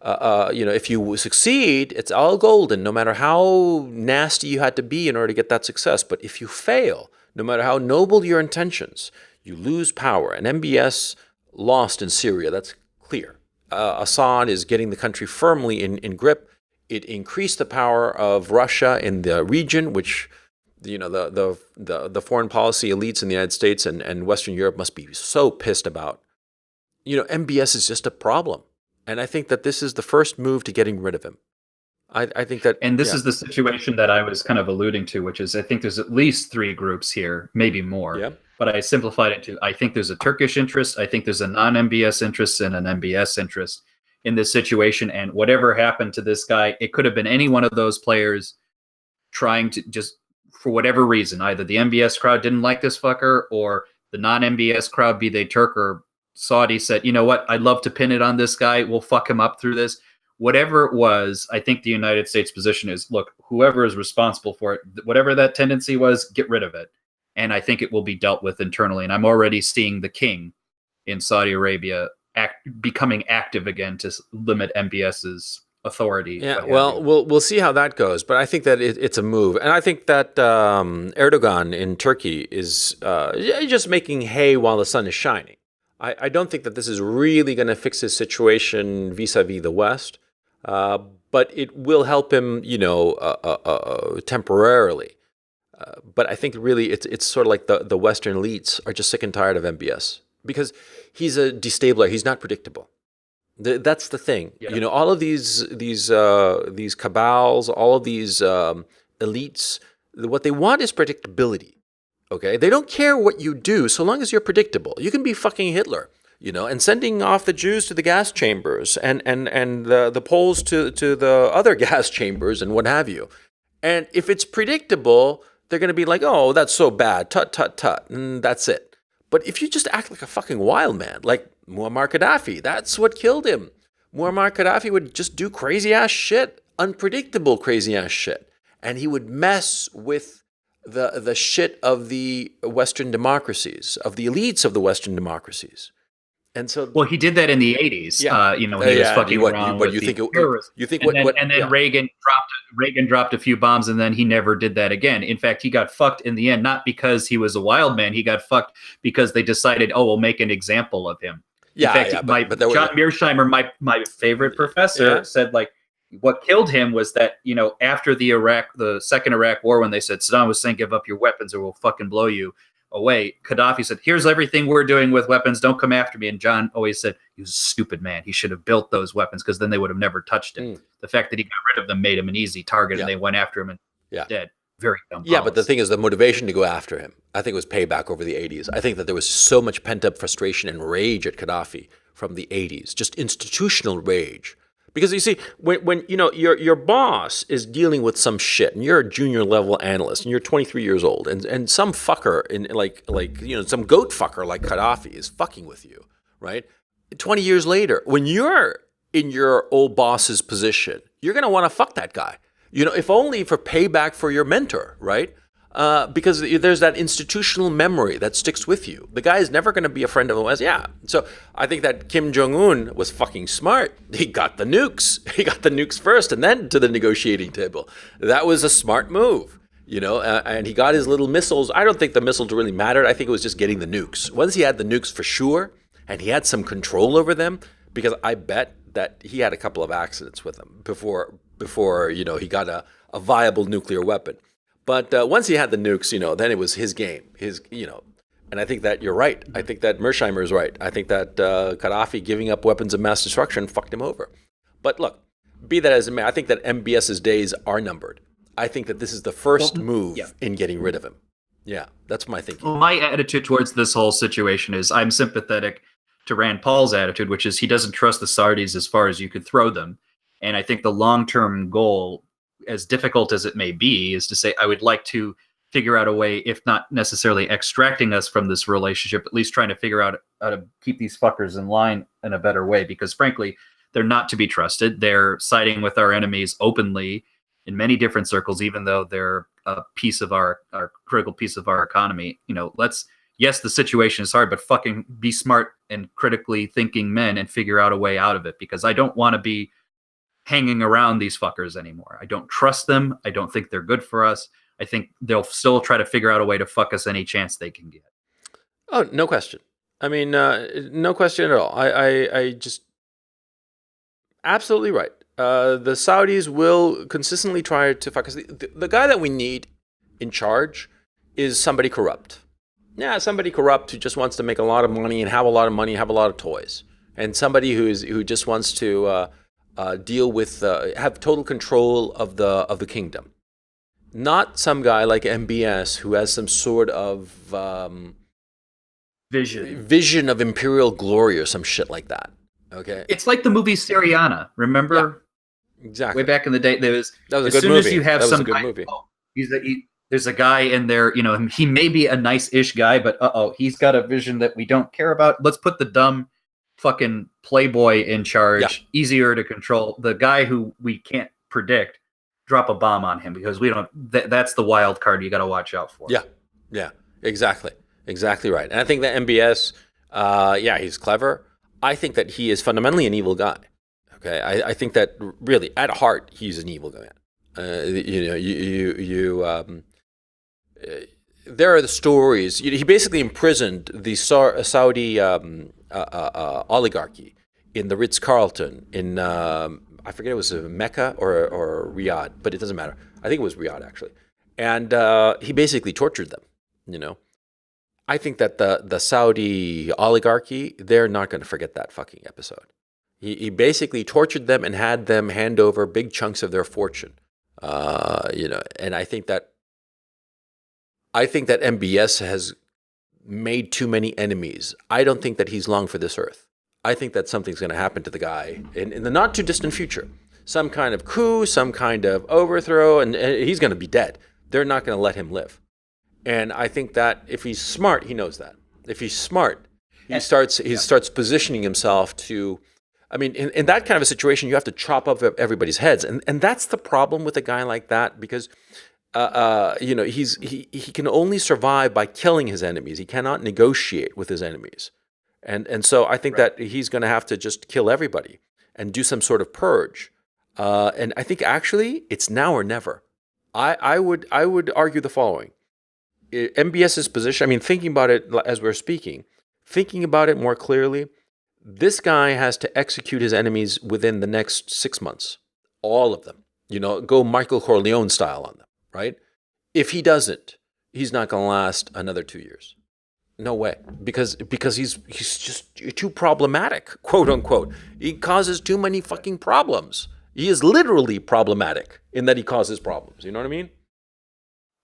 if you succeed, it's all golden, no matter how nasty you had to be in order to get that success. But if you fail, no matter how noble your intentions, you lose power. And MBS lost in Syria, that's clear. Assad is getting the country firmly in grip. It increased the power of Russia in the region, which the foreign policy elites in the United States and Western Europe must be so pissed about. MBS is just a problem. And I think that this is the first move to getting rid of him. I think that... And this is the situation that I was kind of alluding to, which is I think there's at least 3 groups here, maybe more. Yeah. But I simplified it to, I think there's a Turkish interest, I think there's a non-MBS interest, and an MBS interest in this situation. And whatever happened to this guy, it could have been any one of those players trying to just, for whatever reason, either the MBS crowd didn't like this fucker, or the non-MBS crowd, be they Turk or Saudi, said, you know what, I'd love to pin it on this guy. We'll fuck him up through this. Whatever it was, I think the United States position is, look, whoever is responsible for it, whatever that tendency was, get rid of it. And I think it will be dealt with internally. And I'm already seeing the king in Saudi Arabia becoming active again to limit MBS's authority. Yeah, well, we'll see how that goes. But I think that it's a move. And I think that Erdogan in Turkey is just making hay while the sun is shining. I don't think that this is really going to fix his situation vis-a-vis the West, but it will help him, temporarily. But I think really it's sort of like the Western elites are just sick and tired of MBS because he's a destabilizer. He's not predictable. That's the thing. Yeah. All of these cabals, all of these elites, what they want is predictability. Okay, they don't care what you do so long as you're predictable. You can be fucking Hitler, and sending off the Jews to the gas chambers and the Poles to the other gas chambers and what have you. And if it's predictable, they're going to be like, oh, that's so bad, tut, tut, tut, and that's it. But if you just act like a fucking wild man, like Muammar Gaddafi, that's what killed him. Muammar Gaddafi would just do crazy-ass shit, unpredictable crazy-ass shit. And he would mess with the shit of the Western democracies, of the elites of the Western democracies. And so, well, he did that in the 80s. Yeah. He was fucking around with terrorists. And then Reagan dropped a few bombs, and then he never did that again. In fact, he got fucked in the end, not because he was a wild man. He got fucked because they decided, we'll make an example of him. Yeah, in fact, John Mearsheimer, my favorite professor, said like, what killed him was that, after the second Iraq war, when they said Saddam Hussein, give up your weapons or we'll fucking blow you away, Gaddafi said, here's everything we're doing with weapons, don't come after me. And John always said, he was a stupid man, he should have built those weapons, because then they would have never touched him. The fact that he got rid of them made him an easy target, and they went after him and dead. Very dumb policy. But the thing is, the motivation to go after him, I think, was payback over the 80s. I think that there was so much pent-up frustration and rage at Gaddafi from the 80s, just institutional rage. Because you see, when your boss is dealing with some shit, and you're a junior level analyst, and you're 23 years old, and some fucker in some goat fucker like Gaddafi is fucking with you, right? 20 years later, when you're in your old boss's position, you're gonna want to fuck that guy. If only for payback for your mentor, right? Because there's that institutional memory that sticks with you. The guy is never going to be a friend of the West. Yeah. So I think that Kim Jong-un was fucking smart. He got the nukes. He got the nukes first and then to the negotiating table. That was a smart move, and he got his little missiles. I don't think the missiles really mattered. I think it was just getting the nukes. Once he had the nukes for sure, and he had some control over them, because I bet that he had a couple of accidents with them before he got a viable nuclear weapon. But once he had the nukes, then it was his game. And I think that you're right. I think that Mearsheimer is right. I think that Gaddafi giving up weapons of mass destruction fucked him over. But look, be that as it may, I think that MBS's days are numbered. I think that this is the first move in getting rid of him. Yeah, that's my thinking. Well, my attitude towards this whole situation is I'm sympathetic to Rand Paul's attitude, which is he doesn't trust the Saudis as far as you could throw them. And I think the long-term goal, as difficult as it may be, is to say, I would like to figure out a way, if not necessarily extracting us from this relationship, at least trying to figure out how to keep these fuckers in line in a better way, because frankly, they're not to be trusted. They're siding with our enemies openly in many different circles, even though they're a piece of our critical piece of our economy. Yes, the situation is hard, but fucking be smart and critically thinking men and figure out a way out of it, because I don't want to be hanging around these fuckers anymore. I don't trust them. I don't think they're good for us. I think they'll still try to figure out a way to fuck us any chance they can get. Oh, no question. I mean, no question at all. I just absolutely right. The Saudis will consistently try to fuck us. The guy that we need in charge is somebody corrupt. Yeah, somebody corrupt who just wants to make a lot of money and have a lot of money, have a lot of toys, and somebody who just wants to deal with have total control of the kingdom. Not some guy like MBS who has some sort of vision of imperial glory or some shit like that. Okay, it's like the movie Syriana. Remember? Yeah, exactly. Way back in the day, that was a good movie. As soon as you have some good guy, movie. There's a guy in there. He may be a nice-ish guy, but he's got a vision that we don't care about. Let's put the dumb fucking playboy in charge. Yeah. Easier to control. The guy who we can't predict, drop a bomb on him, because we don't. That's the wild card you got to watch out for. Yeah, exactly right. And I think that MBS, he's clever. I think that he is fundamentally an evil guy. Okay, I think that really at heart he's an evil guy. There are the stories. He basically imprisoned the Saudi oligarchy in the Ritz-Carlton in I forget, it was Mecca or Riyadh, but it doesn't matter. I think it was Riyadh actually, and he basically tortured them. I think that the Saudi oligarchy, they're not going to forget that fucking episode. He basically tortured them and had them hand over big chunks of their fortune. And I think that MBS has made too many enemies. I don't think that he's long for this earth. I think that something's going to happen to the guy in the not too distant future. Some kind of coup, some kind of overthrow, and he's going to be dead. They're not going to let him live. And I think that if he's smart, he knows that. If he's smart, he starts positioning himself to. I mean, in that kind of a situation, you have to chop up everybody's heads, and that's the problem with a guy like that because. He can only survive by killing his enemies. He cannot negotiate with his enemies. And so I think that he's going to have to just kill everybody and do some sort of purge. And I think actually it's now or never. I would argue the following. MBS's position, I mean, thinking about it as we're speaking, thinking about it more clearly, this guy has to execute his enemies within the next 6 months. All of them. Go Michael Corleone style on them. Right? If he doesn't, he's not going to last another 2 years. No way. Because he's just too problematic, quote unquote. He causes too many fucking problems. He is literally problematic in that he causes problems. You know what I mean?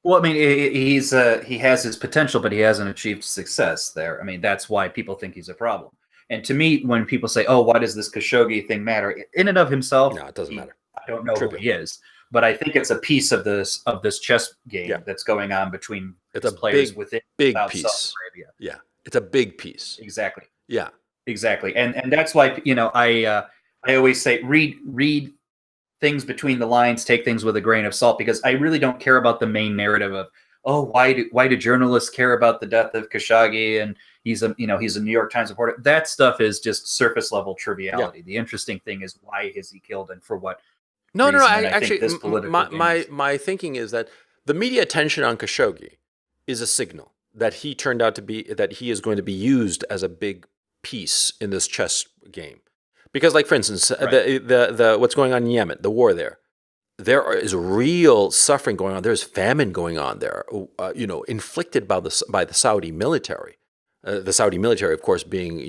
Well, I mean, he has his potential, but he hasn't achieved success there. I mean, that's why people think he's a problem. And to me, when people say, "Oh, why does this Khashoggi thing matter?" In and of himself, no, it doesn't matter. I don't know who he is. But I think it's a piece of this chess game that's going on between players within big Saudi piece. Arabia. Yeah, it's a big piece. Exactly. Yeah, exactly. And that's why I always say read things between the lines, take things with a grain of salt, because I really don't care about the main narrative of why do journalists care about the death of Khashoggi and he's a New York Times reporter. That stuff is just surface level triviality. Yeah. The interesting thing is why is he killed and for what. No. I actually, my thinking is that the media attention on Khashoggi is a signal that he turned out to be, that he is going to be used as a big piece in this chess game. Because, like, for instance, the what's going on in Yemen, the war there is real suffering going on. There's famine going on there, inflicted by the Saudi military. The Saudi military, of course, being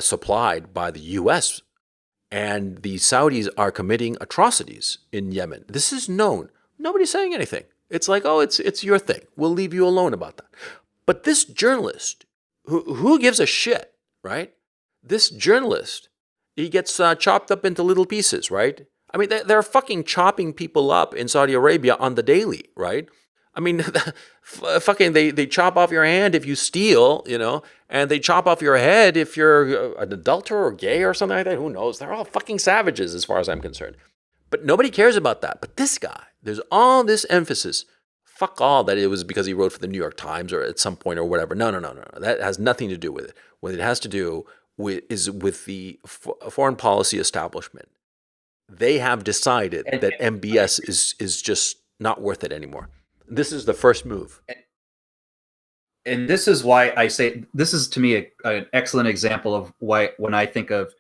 supplied by the U.S. And the Saudis are committing atrocities in Yemen. This is known. Nobody's saying anything. It's like, it's your thing. We'll leave you alone about that. But this journalist, who gives a shit, right? This journalist, he gets chopped up into little pieces, right? I mean, they're fucking chopping people up in Saudi Arabia on the daily, right? I mean, fucking they chop off your hand if you steal, and they chop off your head if you're an adulterer or gay or something like that. Who knows? They're all fucking savages as far as I'm concerned. But nobody cares about that. But this guy, there's all this emphasis. Fuck all that it was because he wrote for the New York Times or at some point or whatever. No. That has nothing to do with it. What it has to do with is with the foreign policy establishment. They have decided that MBS is just not worth it anymore. This is the first move. And this is why I say this is, to me, an excellent example of why when I think of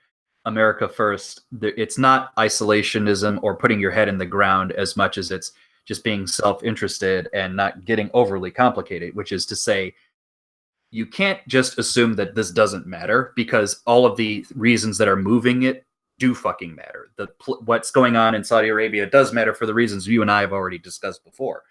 America first, it's not isolationism or putting your head in the ground as much as it's just being self-interested and not getting overly complicated, which is to say, you can't just assume that this doesn't matter because all of the reasons that are moving it do fucking matter. What's going on in Saudi Arabia does matter for the reasons you and I have already discussed before.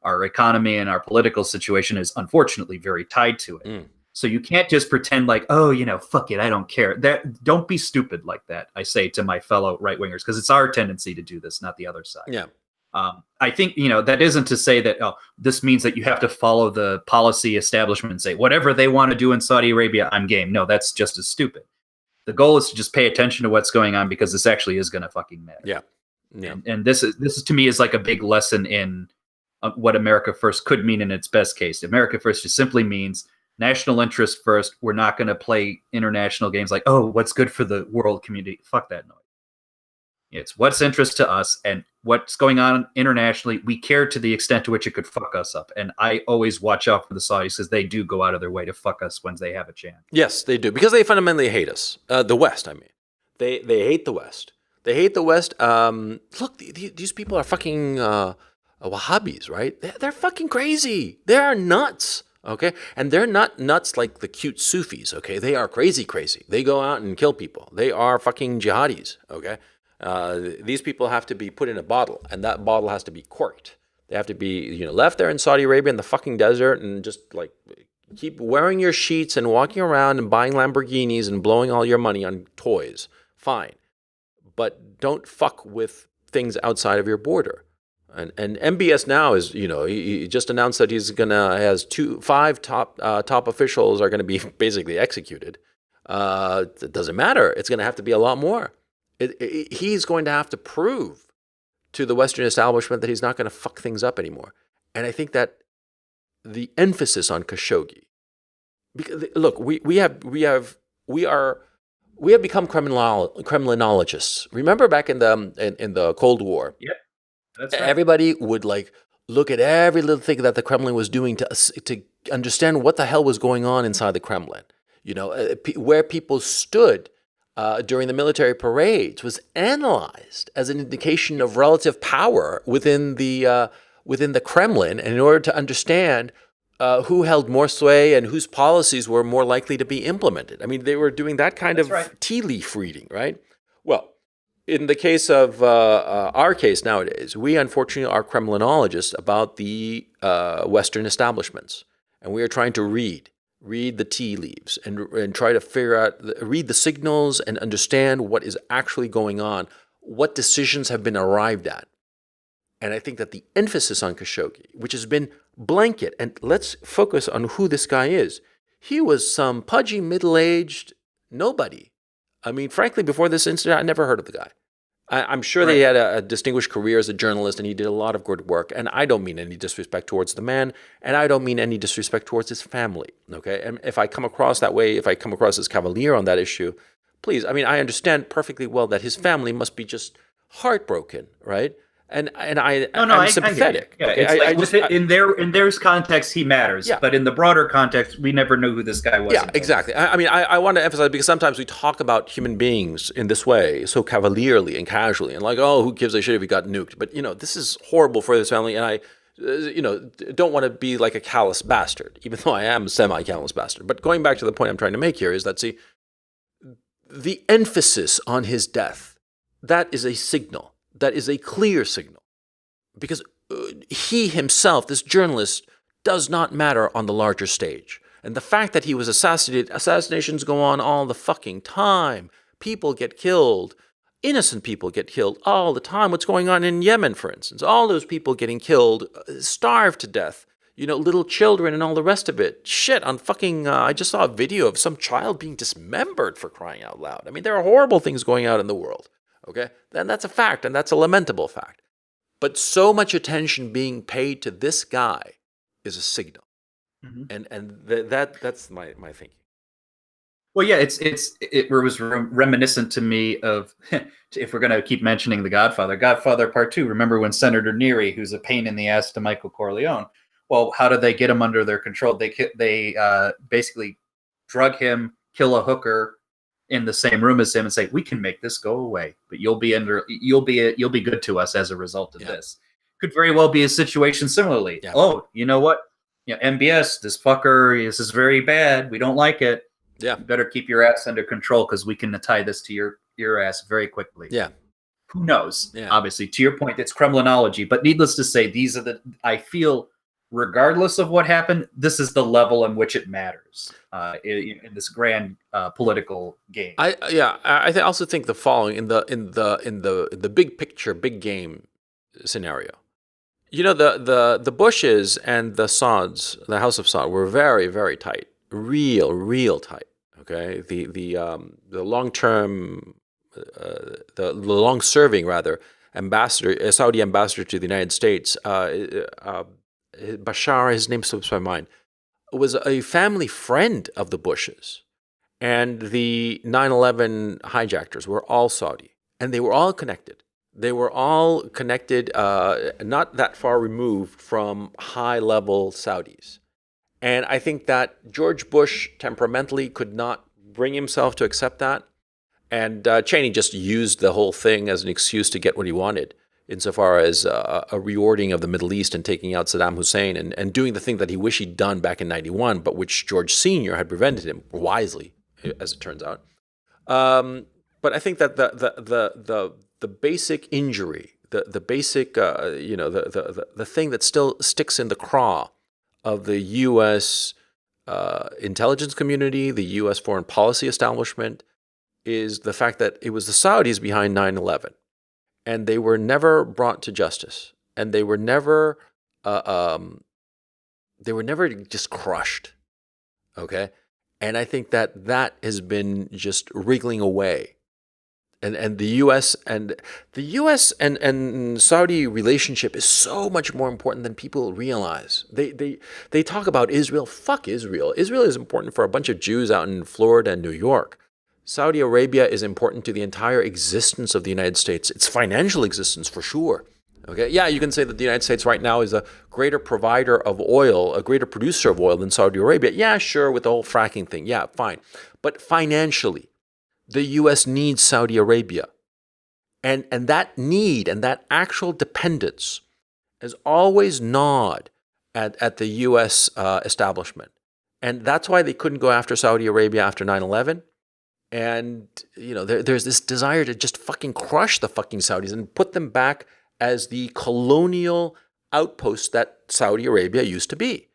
Our economy and our political situation is unfortunately very tied to it. So you can't just pretend like, fuck it, I don't care. Don't be stupid like that, I say to my fellow right-wingers, because it's our tendency to do this, not the other side. Yeah. I think, that isn't to say that, this means that you have to follow the policy establishment and say, whatever they want to do in Saudi Arabia, I'm game. No, that's just as stupid. The goal is to just pay attention to what's going on because this actually is going to fucking matter. Yeah. And this is to me is like a big lesson in what America First could mean in its best case. America First just simply means national interest first. We're not going to play international games like, what's good for the world community. Fuck that noise. It's what's interest to us and what's going on internationally. We care to the extent to which it could fuck us up. And I always watch out for the Saudis because they do go out of their way to fuck us when they have a chance. Yes, they do. Because they fundamentally hate us. The West, I mean. They hate the West. They hate the West. Look, these people are fucking Wahhabis, right? They're fucking crazy. They are nuts. Okay, and they're not nuts like the cute Sufis. Okay, they are crazy, crazy. They go out and kill people. They are fucking jihadis. Okay, these people have to be put in a bottle, and that bottle has to be corked. They have to be, left there in Saudi Arabia in the fucking desert, and just like keep wearing your sheets and walking around and buying Lamborghinis and blowing all your money on toys. Fine, but don't fuck with things outside of your border. And MBS now is, he just announced that has five top officials are gonna be basically executed. It doesn't matter. It's gonna have to be a lot more. He's going to have to prove to the Western establishment that he's not gonna fuck things up anymore. And I think that the emphasis on Khashoggi, because look, we have become Kremlinologists. Remember back in the Cold War? Yep. That's right. Everybody would look at every little thing that the Kremlin was doing to understand what the hell was going on inside the Kremlin. Where people stood during the military parades was analyzed as an indication of relative power within the Kremlin, and in order to understand who held more sway and whose policies were more likely to be implemented. I mean, they were doing that kind of tea leaf reading, right? Well, in the case of our case nowadays, we unfortunately are Kremlinologists about the Western establishments. And we are trying to read the tea leaves and try to read the signals and understand what is actually going on, what decisions have been arrived at. And I think that the emphasis on Khashoggi, which has been blanket, and let's focus on who this guy is. He was some pudgy, middle-aged nobody. I mean, frankly, before this incident, I never heard of the guy. I'm sure that he had a distinguished career as a journalist, and he did a lot of good work. And I don't mean any disrespect towards the man, and I don't mean any disrespect towards his family. Okay, and if I come across that way, if I come across as cavalier on that issue, please. I mean, I understand perfectly well that his family must be just heartbroken, right? And I'm sympathetic. I okay? In their context, he matters. Yeah. But in the broader context, we never knew who this guy was. Yeah, exactly. I mean, I want to emphasize, because sometimes we talk about human beings in this way, so cavalierly and casually, and like, oh, who gives a shit if he got nuked? But this is horrible for this family, and I, don't want to be like a callous bastard, even though I am a semi-callous bastard. But going back to the point I'm trying to make here is that, see, the emphasis on his death, that is a signal. That is a clear signal, because he himself, this journalist, does not matter on the larger stage. And the fact that he was assassinated, assassinations go on all the fucking time. People get killed. Innocent people get killed all the time. What's going on in Yemen, for instance? All those people getting killed, starved to death. Little children and all the rest of it. Shit, on fucking, I just saw a video of some child being dismembered, for crying out loud. I mean, there are horrible things going out in the world. Okay, then that's a fact, and that's a lamentable fact. But so much attention being paid to this guy is a signal, that's my thinking. Well, yeah, it was reminiscent to me of, if we're going to keep mentioning The Godfather Part 2. Remember when Senator Neary, who's a pain in the ass to Michael Corleone, well, how did they get him under their control? They basically drug him, kill a hooker in the same room as him, and say, we can make this go away, but you'll be good to us as a result of this. Could very well be a situation similarly. Yeah. Oh, you know what? MBS, this fucker, this is very bad. We don't like it. Yeah. You better keep your ass under control, because we can tie this to your ass very quickly. Yeah. Who knows? Yeah. Obviously, to your point, it's Kremlinology. But needless to say, I feel, regardless of what happened, this is the level in which it matters in this grand political game. I also think the following in the big picture, big game scenario. The Bushes and the Sauds, the House of Saud, were very, very tight, real tight. Okay, the long-term, the long-serving rather ambassador, Saudi ambassador to the United States. Bashar, his name slips my mind, was a family friend of the Bushes. And the 9/11 hijackers were all Saudi. And they were all connected. Not that far removed from high-level Saudis. And I think that George Bush temperamentally could not bring himself to accept that. And Cheney just used the whole thing as an excuse to get what he wanted. insofar as a reordering of the Middle East and taking out Saddam Hussein and doing the thing that he wished he'd done back in 91, but which George Sr. had prevented him wisely, as it turns out. But I think that the basic injury, the basic the thing that still sticks in the craw of the U.S. Intelligence community, the U.S. foreign policy establishment, is the fact that it was the Saudis behind 9/11. And they were never brought to justice, and they were never just crushed. Okay, and I think that has been just wriggling away, and the U.S. and Saudi relationship is so much more important than people realize. They talk about Israel. Fuck Israel. Israel is important for a bunch of Jews out in Florida and New York. Saudi Arabia is important to the entire existence of the United States, its financial existence for sure. Okay, yeah, you can say that the United States right now is a greater provider of oil, a greater producer of oil than Saudi Arabia. Yeah, sure, with the whole fracking thing. Yeah, fine. But financially, the U.S. needs Saudi Arabia. And that need and that actual dependence has always gnawed at the U.S. Establishment. And that's why they couldn't go after Saudi Arabia after 9/11. And, there's this desire to just fucking crush the fucking Saudis and put them back as the colonial outpost that Saudi Arabia used to be.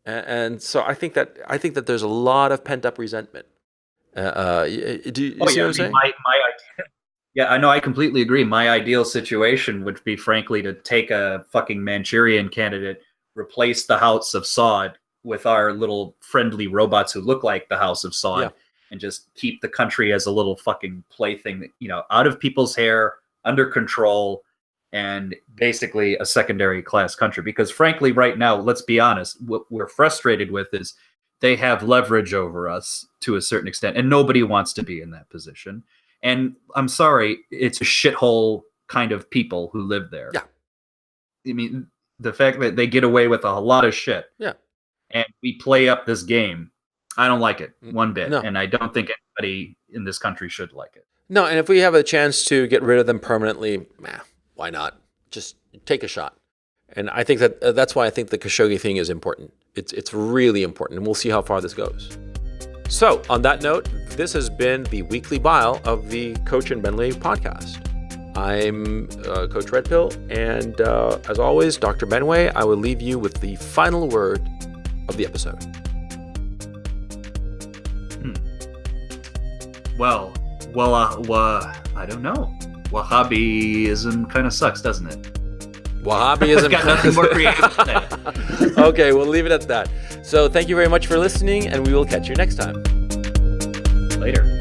And so I think that there's a lot of pent-up resentment. Do you see what I'm saying? Yeah, I know. I completely agree. My ideal situation would be, frankly, to take a fucking Manchurian candidate, replace the House of Saud with our little friendly robots who look like the House of Saud. Yeah. And just keep the country as a little fucking plaything, out of people's hair, under control, and basically a secondary class country. Because frankly, right now, let's be honest, what we're frustrated with is they have leverage over us to a certain extent, and nobody wants to be in that position. And I'm sorry, it's a shithole kind of people who live there. Yeah. I mean, the fact that they get away with a lot of shit. Yeah. And we play up this game. I don't like it one bit, no. And I don't think anybody in this country should like it. No, and if we have a chance to get rid of them permanently, why not? Just take a shot. And I think that's why I think the Khashoggi thing is important. It's really important, and we'll see how far this goes. So, on that note, this has been the Weekly Bile of the Coach and Benway podcast. I'm Coach Red Pill, and as always, Dr. Benway, I will leave you with the final word of the episode. Well, I don't know. Wahhabism kind of sucks, doesn't it? Wahhabism. I've got nothing more creative than that. Okay, we'll leave it at that. So thank you very much for listening, and we will catch you next time. Later.